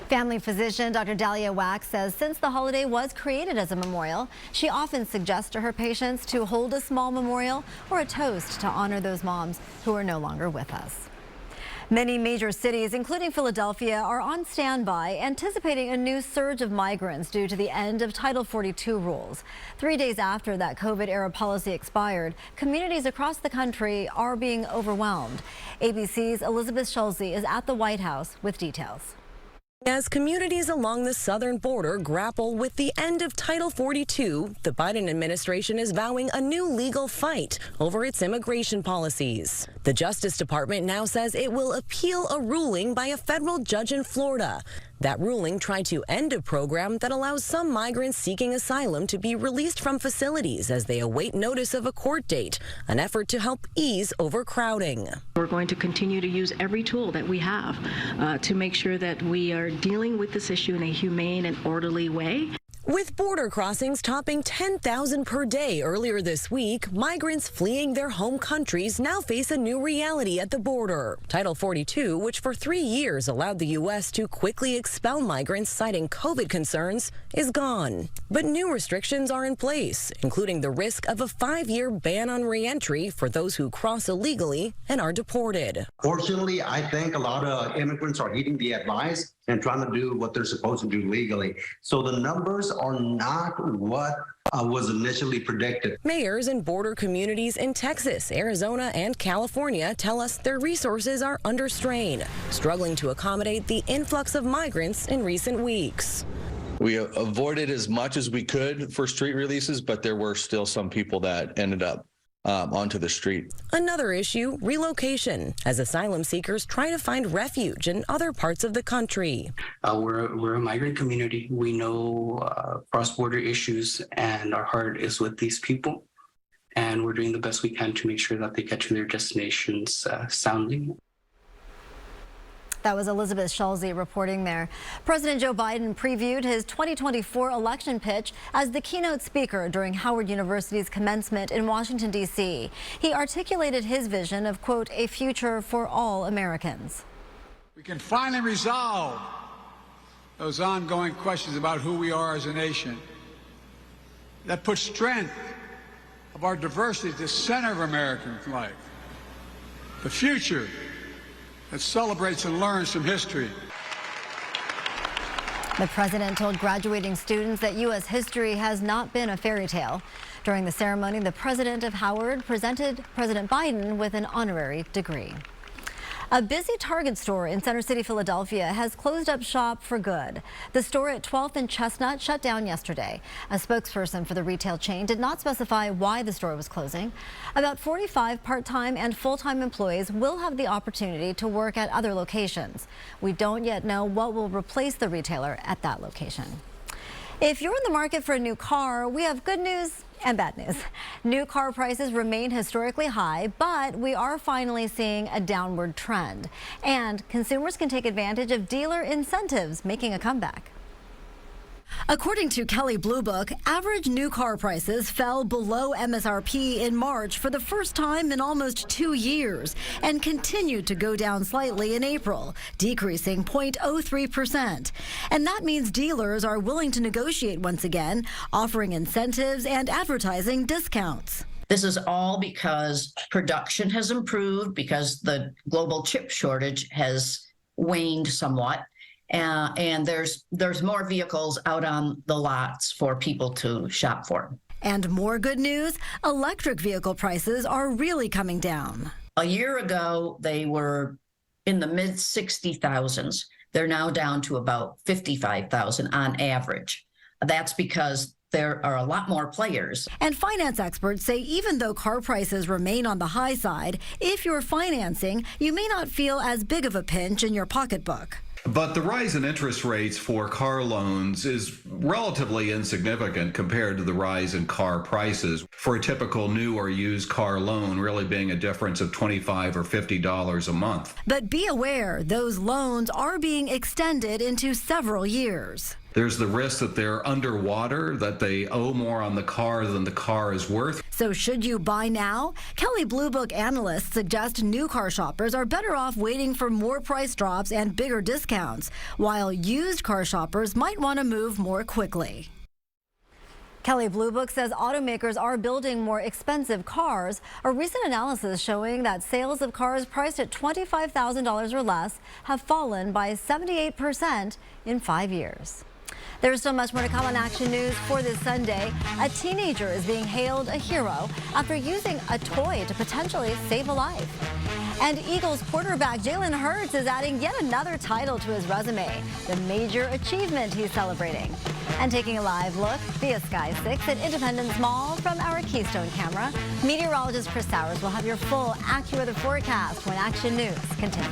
Family physician Dr. Dahlia Wax says since the holiday was created as a memorial, she often suggests to her patients to hold a small memorial or a toast to honor those moms who are no longer with us. Many major cities, including Philadelphia, are on standby, anticipating a new surge of migrants due to the end of Title 42 rules. 3 days after that COVID-era policy expired, communities across the country are being overwhelmed. ABC's Elizabeth Schulze is at the White House with details. As communities along the southern border grapple with the end of Title 42, the Biden administration is vowing a new legal fight over its immigration policies. The Justice Department now says it will appeal a ruling by a federal judge in Florida. That ruling tried to end a program that allows some migrants seeking asylum to be released from facilities as they await notice of a court date, an effort to help ease overcrowding. We're going to continue to use every tool that we have to make sure that we are dealing with this issue in a humane and orderly way. With border crossings topping 10,000 per day earlier this week, migrants fleeing their home countries now face a new reality at the border. Title 42, which for 3 years allowed the U.S. to quickly expel migrants citing COVID concerns, is gone. But new restrictions are in place, including the risk of a 5-year ban on reentry for those who cross illegally and are deported. Fortunately, I think a lot of immigrants are heeding the advice and trying to do what they're supposed to do legally. So the numbers are not what was initially predicted. Mayors in border communities in Texas, Arizona, and California tell us their resources are under strain, struggling to accommodate the influx of migrants in recent weeks. We avoided as much as we could for street releases, but there were still some people that ended up onto the street. Another issue, relocation, as asylum seekers try to find refuge in other parts of the country. We're a migrant community. We know cross-border issues, and our heart is with these people. And we're doing the best we can to make sure that they get to their destinations soundly. That was Elizabeth Schulze reporting there. President Joe Biden previewed his 2024 election pitch as the keynote speaker during Howard University's commencement in Washington, D.C. He articulated his vision of, quote, a future for all Americans. We can finally resolve those ongoing questions about who we are as a nation. That puts strength of our diversity at the center of American life. The future that celebrates and learns from history. The president told graduating students that U.S. history has not been a fairy tale. During the ceremony, the president of Howard presented President Biden with an honorary degree. A busy Target store in Center City, Philadelphia has closed up shop for good. The store at 12th and Chestnut shut down yesterday. A spokesperson for the retail chain did not specify why the store was closing. About 45 part-time and full-time employees will have the opportunity to work at other locations. We don't yet know what will replace the retailer at that location. If you're in the market for a new car, we have good news and bad news. New car prices remain historically high, but we are finally seeing a downward trend. And consumers can take advantage of dealer incentives making a comeback. According to Kelley Blue Book, average new car prices fell below MSRP in March for the first time in almost 2 years and continued to go down slightly in April, decreasing 0.03%. And that means dealers are willing to negotiate once again, offering incentives and advertising discounts. This is all because production has improved, because the global chip shortage has waned somewhat. And there's more vehicles out on the lots for people to shop for. And more good news, electric vehicle prices are really coming down. A year ago, they were in the mid 60,000s. They're now down to about 55,000 on average. That's because there are a lot more players. And finance experts say even though car prices remain on the high side, if you're financing, you may not feel as big of a pinch in your pocketbook. But the rise in interest rates for car loans is relatively insignificant compared to the rise in car prices. For a typical new or used car loan really being a difference of $25 or $50 a month. But be aware, those loans are being extended into several years. There's the risk that they're underwater, that they owe more on the car than the car is worth. So should you buy now? Kelley Blue Book analysts suggest new car shoppers are better off waiting for more price drops and bigger discounts, while used car shoppers might want to move more quickly. Kelley Blue Book says automakers are building more expensive cars. A recent analysis showing that sales of cars priced at $25,000 or less have fallen by 78% in 5 years. There's so much more to come on Action News for this Sunday. A teenager is being hailed a hero after using a toy to potentially save a life. And Eagles quarterback Jalen Hurts is adding yet another title to his resume, the major achievement he's celebrating. And taking a live look via Sky 6 at Independence Mall from our Keystone camera, meteorologist Chris Sowers will have your full AccuWeather forecast when Action News continues.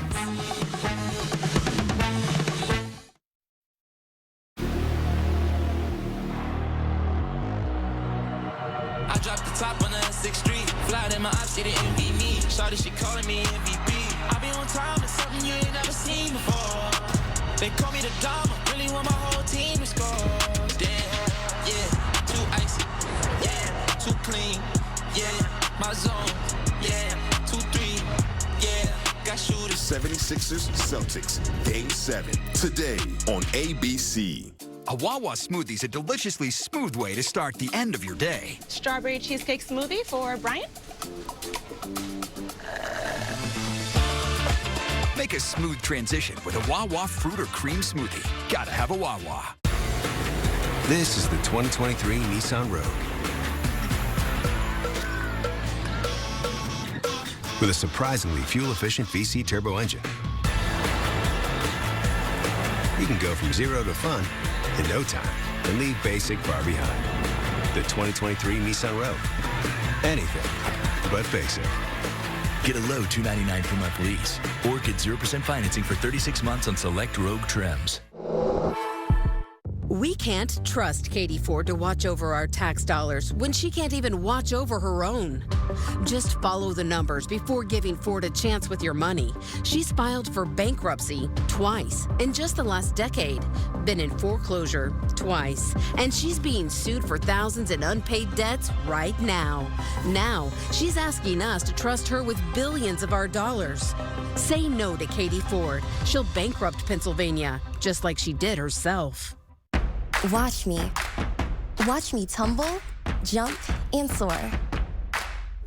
I dropped the top on the 6th Street. Fly in my eyes, she didn't envy me. Shawty, she calling me MVP. I be on time, it's something you ain't never seen before. They call me the Dama, really want my whole team to score. Damn, yeah, too icy, yeah, too clean, yeah, my zone, yeah, 2-3, yeah, got shooters. 76ers Celtics, Game 7, today on ABC. A Wawa smoothie's a deliciously smooth way to start the end of your day. Strawberry cheesecake smoothie for Brian. Make a smooth transition with a Wawa fruit or cream smoothie. Gotta have a Wawa. This is the 2023 Nissan Rogue. With a surprisingly fuel-efficient VC turbo engine. You can go from zero to fun in no time and leave basic far behind. The 2023 Nissan Rogue. Anything but basic. Get a low $299 per month lease or get 0% financing for 36 months on select Rogue trims. We can't trust Katie Ford to watch over our tax dollars when she can't even watch over her own. Just follow the numbers before giving Ford a chance with your money. She's filed for bankruptcy twice in just the last decade, been in foreclosure twice, and she's being sued for thousands in unpaid debts right now. Now, she's asking us to trust her with billions of our dollars. Say no to Katie Ford. She'll bankrupt Pennsylvania, just like she did herself. Watch me. Watch me tumble, jump, and soar.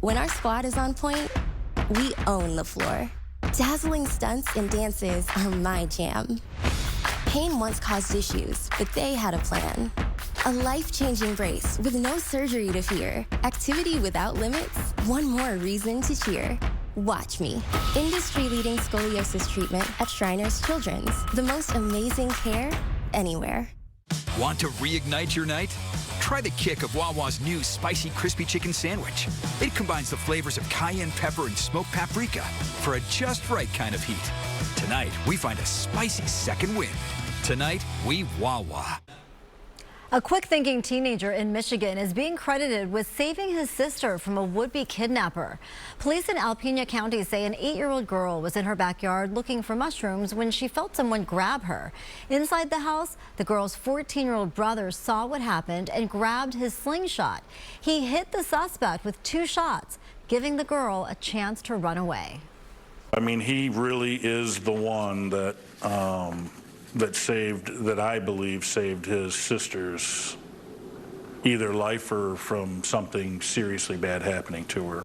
When our squad is on point, we own the floor. Dazzling stunts and dances are my jam. Pain once caused issues, but they had a plan. A life-changing brace with no surgery to fear. Activity without limits, one more reason to cheer. Watch me. Industry-leading scoliosis treatment at Shriners Children's. The most amazing care anywhere. Want to reignite your night? Try the kick of Wawa's new spicy crispy chicken sandwich. It combines the flavors of cayenne pepper and smoked paprika for a just right kind of heat. Tonight, we find a spicy second wind. Tonight, we Wawa. A quick-thinking teenager in Michigan is being credited with saving his sister from a would-be kidnapper. Police in Alpena County say an 8-year-old girl was in her backyard looking for mushrooms when she felt someone grab her. Inside the house, the girl's 14-year-old brother saw what happened and grabbed his slingshot. He hit the suspect with 2 shots, giving the girl a chance to run away. I mean, he really is the one that that I believe saved his sister's either life or from something seriously bad happening to her.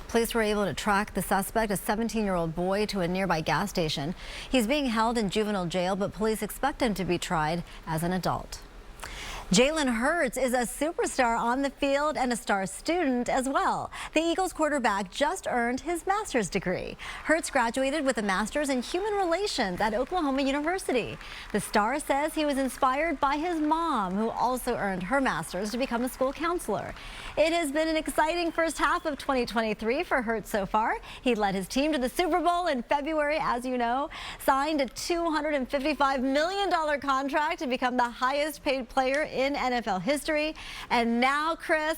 Police were able to track the suspect, a 17-year-old boy, to a nearby gas station. He's being held in juvenile jail, but police expect him to be tried as an adult. Jalen Hurts is a superstar on the field and a star student as well. The Eagles quarterback just earned his master's degree. Hurts graduated with a master's in human relations at Oklahoma University. The star says he was inspired by his mom, who also earned her master's to become a school counselor. It has been an exciting first half of 2023 for Hurts so far. He led his team to the Super Bowl in February, as you know, signed a $255 million contract to become the highest paid player in NFL history, and now, Chris,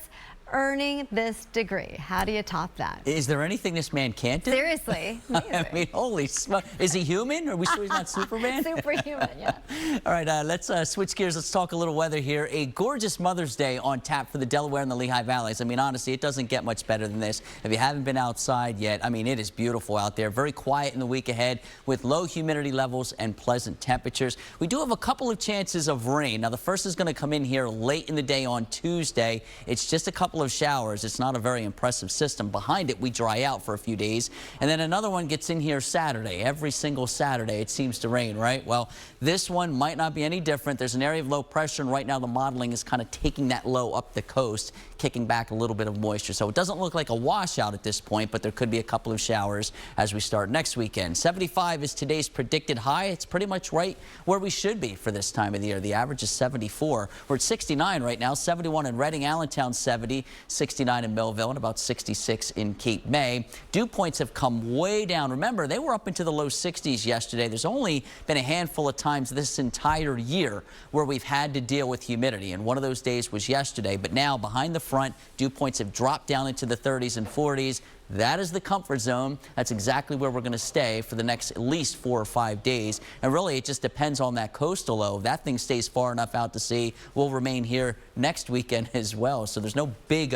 earning this degree. How do you top that? Is there anything this man can't do? Seriously. I mean, holy smoke. Is he human? Are we sure he's not Superman? Superhuman, yeah. All right, let's switch gears. Let's talk a little weather here. A gorgeous Mother's Day on tap for the Delaware and the Lehigh Valleys. I mean, honestly, it doesn't get much better than this. If you haven't been outside yet, I mean, it is beautiful out there. Very quiet in the week ahead with low humidity levels and pleasant temperatures. We do have a couple of chances of rain. Now, the first is going to come in here late in the day on Tuesday. It's just a couple of showers. It's not a very impressive system. Behind it, we dry out for a few days, and then another one gets in here Saturday. Every single Saturday it seems to rain, right? Well, this one might not be any different. There's an area of low pressure, and right now the modeling is kind of taking that low up the coast, kicking back a little bit of moisture. So it doesn't look like a washout at this point, but there could be a couple of showers as we start next weekend. 75 is today's predicted high. It's pretty much right where we should be for this time of the year. The average is 74. We're at 69 right now, 71 in Reading, Allentown 70, 69 in Millville, and about 66 in Cape May. Dew points have come way down. Remember, they were up into the low 60s yesterday. There's only been a handful of times this entire year where we've had to deal with humidity, and one of those days was yesterday. But now, behind the front, dew points have dropped down into the 30s and 40s. That is the comfort zone. That's exactly where we're going to stay for the next at least 4 or 5 days. And really, it just depends on that coastal low. If that thing stays far enough out to sea, we'll remain here next weekend as well. So there's no big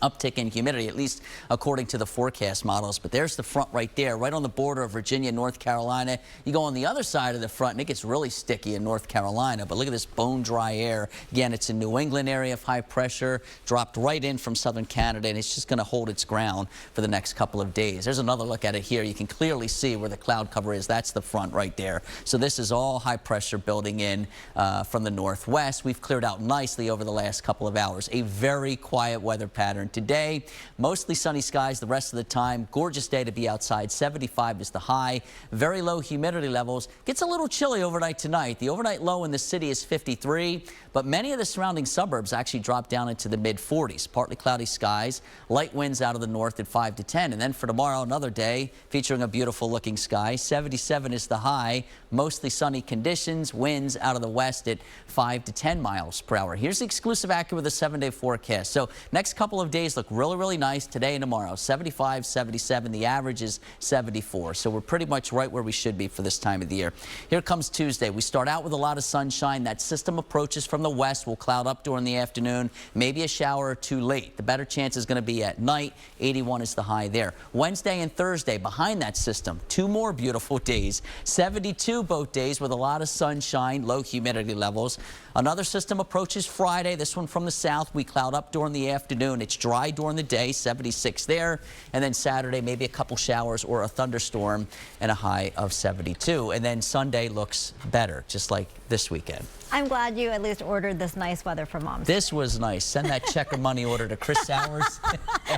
uptick in humidity, at least according to the forecast models. But there's the front right there, right on the border of Virginia, North Carolina. You go on the other side of the front, and it gets really sticky in North Carolina. But look at this bone dry air. Again, it's a New England area of high pressure, dropped right in from southern Canada, and it's just going to hold its ground for the next couple of days. There's another look at it here. You can clearly see where the cloud cover is. That's the front right there. So this is all high pressure building in from the northwest. We've cleared out nicely over the last couple of hours. A very quiet weather pattern today. Mostly sunny skies the rest of the time. Gorgeous day to be outside. 75 is the high. Very low humidity levels. Gets a little chilly overnight tonight. The overnight low in the city is 53, but many of the surrounding suburbs actually drop down into the mid-40s. Partly cloudy skies. Light winds out of the north at 5 to 10. And then for tomorrow, another day featuring a beautiful looking sky. 77 is the high. Mostly sunny conditions. Winds out of the west at 5 to 10 miles per hour. Here's the exclusive accurate with a 7-day forecast. So next couple of days look really, really nice today and tomorrow. 75, 77. The average is 74. So we're pretty much right where we should be for this time of the year. Here comes Tuesday. We start out with a lot of sunshine. That system approaches from the west. Will cloud up during the afternoon. Maybe a shower or two late. The better chance is going to be at night. 81 is the high there. Wednesday and Thursday behind that system. 2 more beautiful days. 72 both days with a lot of sunshine, low humidity levels. Another system approaches Friday. This one from the south. We cloud up during the afternoon. It's dry during the day. 76 there. And then Saturday, maybe a couple showers or a thunderstorm and a high of 72. And then Sunday looks better, just like this weekend. I'm glad you at least ordered this nice weather for Moms. This was nice. Send that check or money order to Chris Sowers.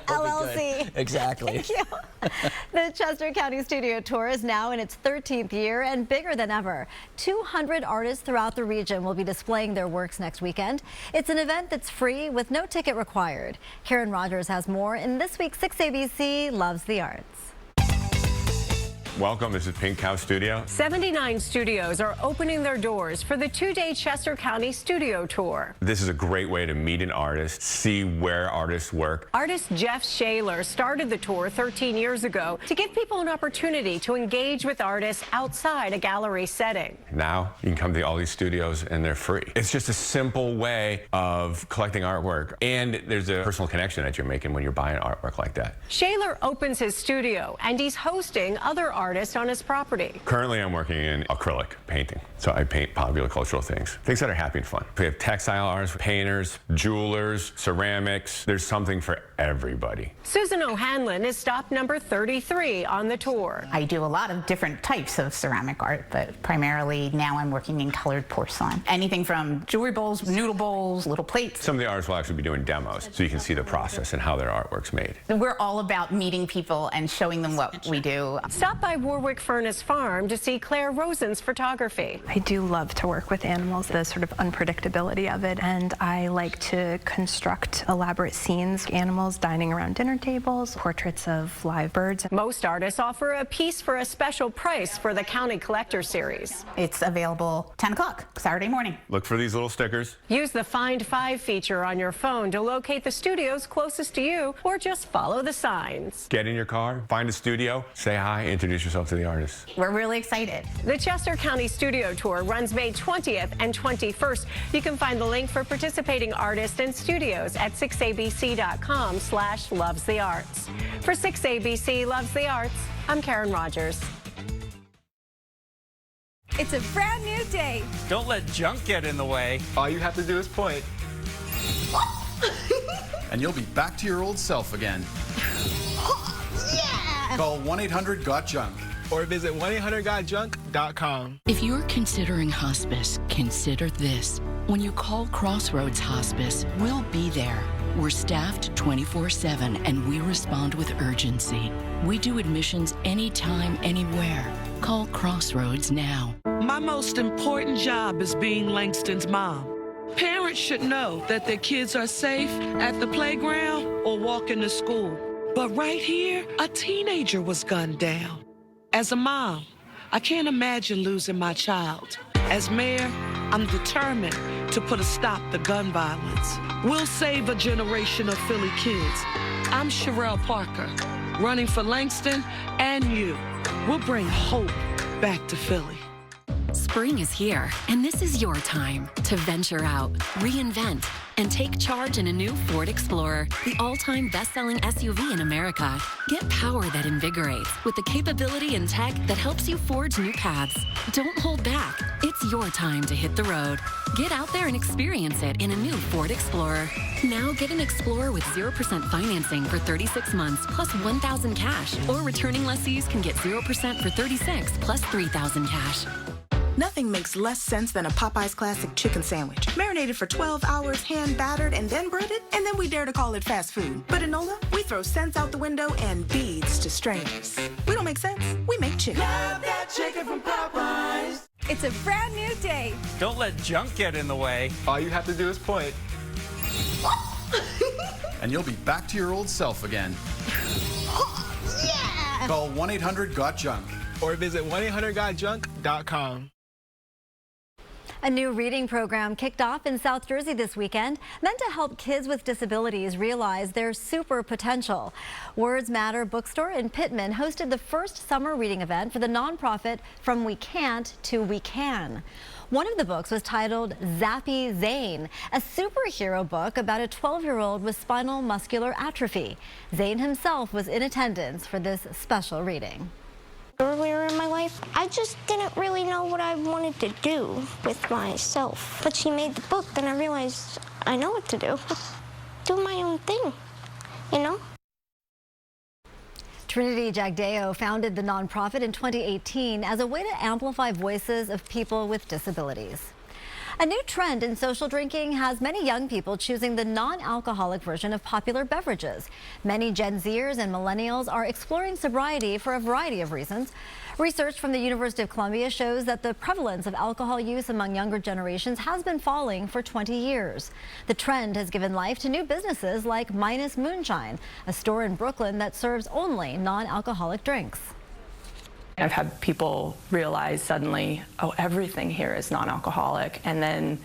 LLC. Exactly. Thank you. The Chester County Studio Tour is now in its 13th year and bigger than ever. 200 artists throughout the region will be displaying their works next weekend. It's an event that's free with no ticket required. Karen Rogers has more in this week's 6ABC Loves the Arts. Welcome, this is Pink Cow Studio. 79 studios are opening their doors for the 2-day Chester County Studio Tour. This is a great way to meet an artist, see where artists work. Artist Jeff Shaler started the tour 13 years ago to give people an opportunity to engage with artists outside a gallery setting. Now you can come to all these studios and they're free. It's just a simple way of collecting artwork, and there's a personal connection that you're making when you're buying artwork like that. Shaler opens his studio and he's hosting other artists on his property. Currently, I'm working in acrylic painting, so I paint popular cultural things that are happy and fun. We have textile artists, painters, jewelers, ceramics. There's something for everybody. Susan O'Hanlon is stop number 33 on the tour. I do a lot of different types of ceramic art, but primarily now I'm working in colored porcelain. Anything from jewelry bowls, noodle bowls, little plates. Some of the artists will actually be doing demos, so you can see the process and how their artwork's made. We're all about meeting people and showing them what we do. Stop by Warwick Furnace Farm to see Claire Rosen's photography. I do love to work with animals, the sort of unpredictability of it, and I like to construct elaborate scenes, animals dining around dinner tables, portraits of live birds. Most artists offer a piece for a special price for the County Collector Series. It's available 10 o'clock Saturday morning. Look for these little stickers. Use the Find 5 feature on your phone to locate the studios closest to you, or just follow the signs. Get in your car, find a studio, say hi, introduce yourself to the artist. We're really excited. The Chester County Studio Tour runs May 20th and 21st. You can find the link for participating artists and studios at 6abc.com/lovesthearts. For 6ABC Loves the Arts, I'm Karen Rogers. It's a brand new day. Don't let junk get in the way. All you have to do is point. And you'll be back to your old self again. Yeah! Call 1-800-GOT-JUNK. Or visit 1-800-GOT-JUNK.com. If you're considering hospice, consider this. When you call Crossroads Hospice, we'll be there. We're staffed 24/7 and we respond with urgency. We do admissions anytime, anywhere. Call Crossroads now. My most important job is being Langston's mom. Parents should know that their kids are safe at the playground or walking to school. But right here, a teenager was gunned down. As a mom, I can't imagine losing my child. As mayor, I'm determined to put a stop to gun violence. We'll save a generation of Philly kids. I'm Sherelle Parker, running for Langston and you. We'll bring hope back to Philly. Spring is here, and this is your time to venture out, reinvent, and take charge in a new Ford Explorer, the all-time best-selling SUV in America. Get power that invigorates with the capability and tech that helps you forge new paths. Don't hold back. It's your time to hit the road. Get out there and experience it in a new Ford Explorer. Now get an Explorer with 0% financing for 36 months plus $1,000 cash, or returning lessees can get 0% for 36 plus $3,000 cash. Nothing makes less sense than a Popeye's Classic chicken sandwich. Marinated for 12 hours, hand battered, and then breaded, and then we dare to call it fast food. But at NOLA, we throw sense out the window and beads to strangers. We don't make sense, we make chicken. Love that chicken from Popeyes. It's a brand new day. Don't let junk get in the way. All you have to do is point. And you'll be back to your old self again. Yeah! Call 1-800-GOT-JUNK. Or visit 1-800-GOT-JUNK.com. A new reading program kicked off in South Jersey this weekend, meant to help kids with disabilities realize their super potential. Words Matter Bookstore in Pittman hosted the first summer reading event for the nonprofit From We Can't to We Can. One of the books was titled Zappy Zane, a superhero book about a 12-year-old with spinal muscular atrophy. Zane himself was in attendance for this special reading. Earlier in my life, I just didn't really know what I wanted to do with myself. But she made the book, then I realized I know what to do. Do my own thing, you know? Trinity Jagdeo founded the nonprofit in 2018 as a way to amplify voices of people with disabilities. A new trend in social drinking has many young people choosing the non-alcoholic version of popular beverages. Many Gen Zers and millennials are exploring sobriety for a variety of reasons. Research from the University of Columbia shows that the prevalence of alcohol use among younger generations has been falling for 20 years. The trend has given life to new businesses like Minus Moonshine, a store in Brooklyn that serves only non-alcoholic drinks. I've had people realize suddenly, oh, everything here is non-alcoholic, and then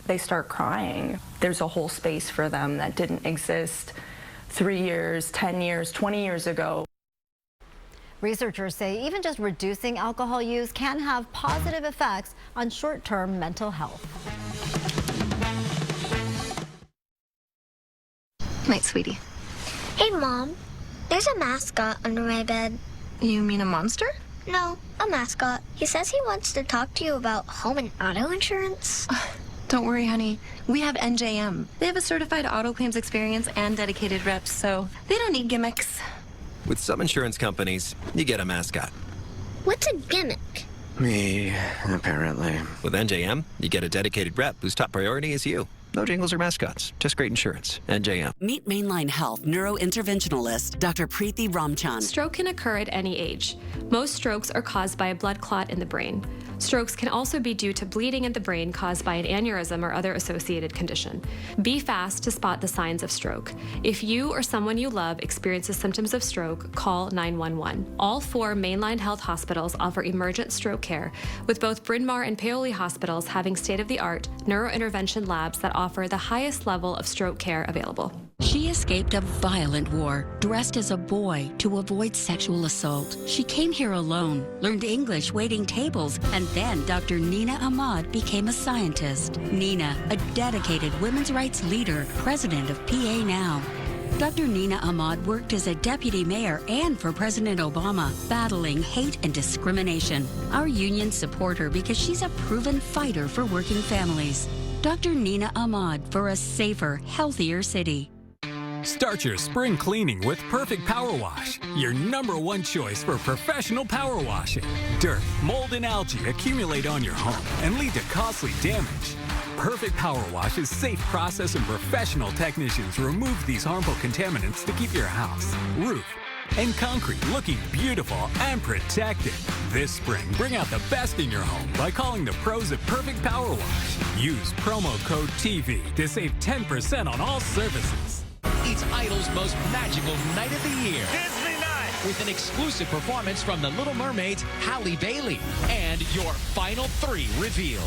they start crying. There's a whole space for them that didn't exist 3 years, 10 years, 20 years ago. Researchers say even just reducing alcohol use can have positive effects on short-term mental health. Night, sweetie. Hey, Mom. There's a mascot under my bed. You mean a monster? No, a mascot. He says he wants to talk to you about home and auto insurance. Don't worry, honey. We have NJM. They have a certified auto claims experience and dedicated reps, so they don't need gimmicks. With some insurance companies, you get a mascot. What's a gimmick? Me, apparently. With NJM, you get a dedicated rep whose top priority is you. No jingles or mascots, just great insurance. NJM. Meet Mainline Health neurointerventionalist Dr. Preeti Ramchan. Stroke can occur at any age. Most strokes are caused by a blood clot in the brain. Strokes can also be due to bleeding in the brain caused by an aneurysm or other associated condition. Be fast to spot the signs of stroke. If you or someone you love experiences symptoms of stroke, call 911. All 4 Mainline Health hospitals offer emergent stroke care, with both Bryn Mawr and Paoli hospitals having state-of-the-art neurointervention labs that offer the highest level of stroke care available. She escaped a violent war, dressed as a boy to avoid sexual assault. She came here alone, learned English waiting tables, and then Dr. Nina Ahmad became a scientist. Nina, a dedicated women's rights leader, president of PA Now. Dr. Nina Ahmad worked as a deputy mayor and for President Obama, battling hate and discrimination. Our unions support her because she's a proven fighter for working families. Dr. Nina Ahmad for a safer, healthier city. Start your spring cleaning with Perfect Power Wash, your #1 choice for professional power washing. Dirt, mold, and algae accumulate on your home and lead to costly damage. Perfect Power Wash's safe process and professional technicians remove these harmful contaminants to keep your house, roof, and concrete looking beautiful and protected. This spring, bring out the best in your home by calling the pros at Perfect Power Wash. Use promo code TV to save 10% on all services. It's Idol's most magical night of the year. Disney night! With an exclusive performance from The Little Mermaid's Halle Bailey and your final 3 revealed.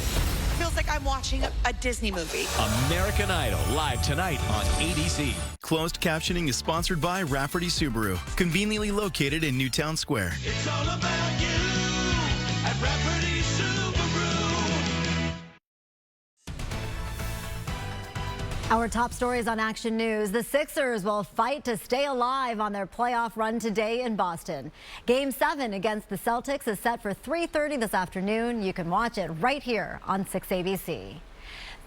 Feels like I'm watching a Disney movie. American Idol, live tonight on ABC. Closed captioning is sponsored by Rafferty Subaru, conveniently located in Newtown Square. It's all about you at Rafferty Subaru. Our top stories on Action News. The Sixers will fight to stay alive on their playoff run today in Boston. Game 7 against the Celtics is set for 3:30 this afternoon. You can watch it right here on 6ABC.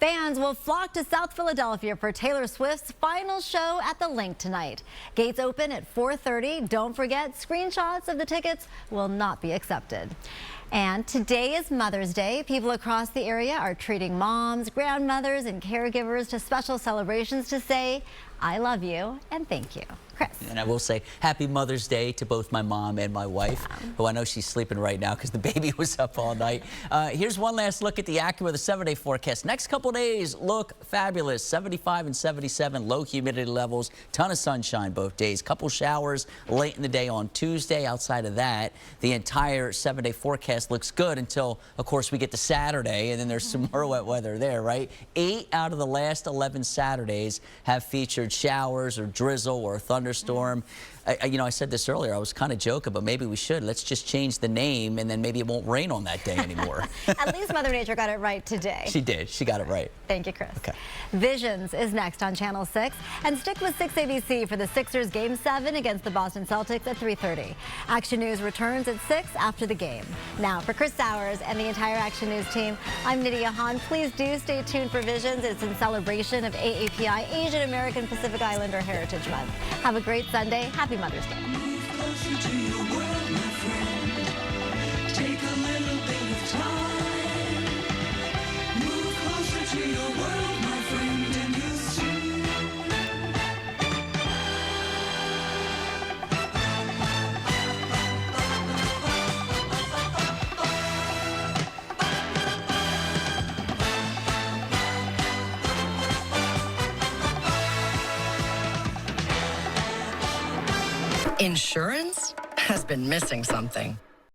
Fans will flock to South Philadelphia for Taylor Swift's final show at the Link tonight. Gates open at 4:30. Don't forget, screenshots of the tickets will not be accepted. And today is Mother's Day. People across the area are treating moms, grandmothers, and caregivers to special celebrations to say, I love you and thank you. Chris. And I will say happy Mother's Day to both my mom and my wife, who I know she's sleeping right now because the baby was up all night. Here's one last look at the AccuWeather 7-day forecast. Next couple days look fabulous. 75 and 77, low humidity levels, ton of sunshine both days. Couple showers late in the day on Tuesday. Outside of that, the entire 7-day forecast looks good until, of course, we get to Saturday, and then there's some more wet weather there, right? 8 out of the last 11 Saturdays have featured showers or drizzle or thunderstorm. I said this earlier, I was kind of joking, but maybe we should. Let's just change the name, and then maybe it won't rain on that day anymore. At least Mother Nature got it right today. She did. She got it right. Thank you, Chris. Okay. Visions is next on Channel 6. And stick with 6 ABC for the Sixers Game 7 against the Boston Celtics at 3:30. Action News returns at 6 after the game. Now, for Chris Sowers and the entire Action News team, I'm Nydia Hahn. Please do stay tuned for Visions. It's in celebration of AAPI, Asian American Pacific Islander Heritage Month. Have a great Sunday. Happy Mother's Day. Insurance has been missing something.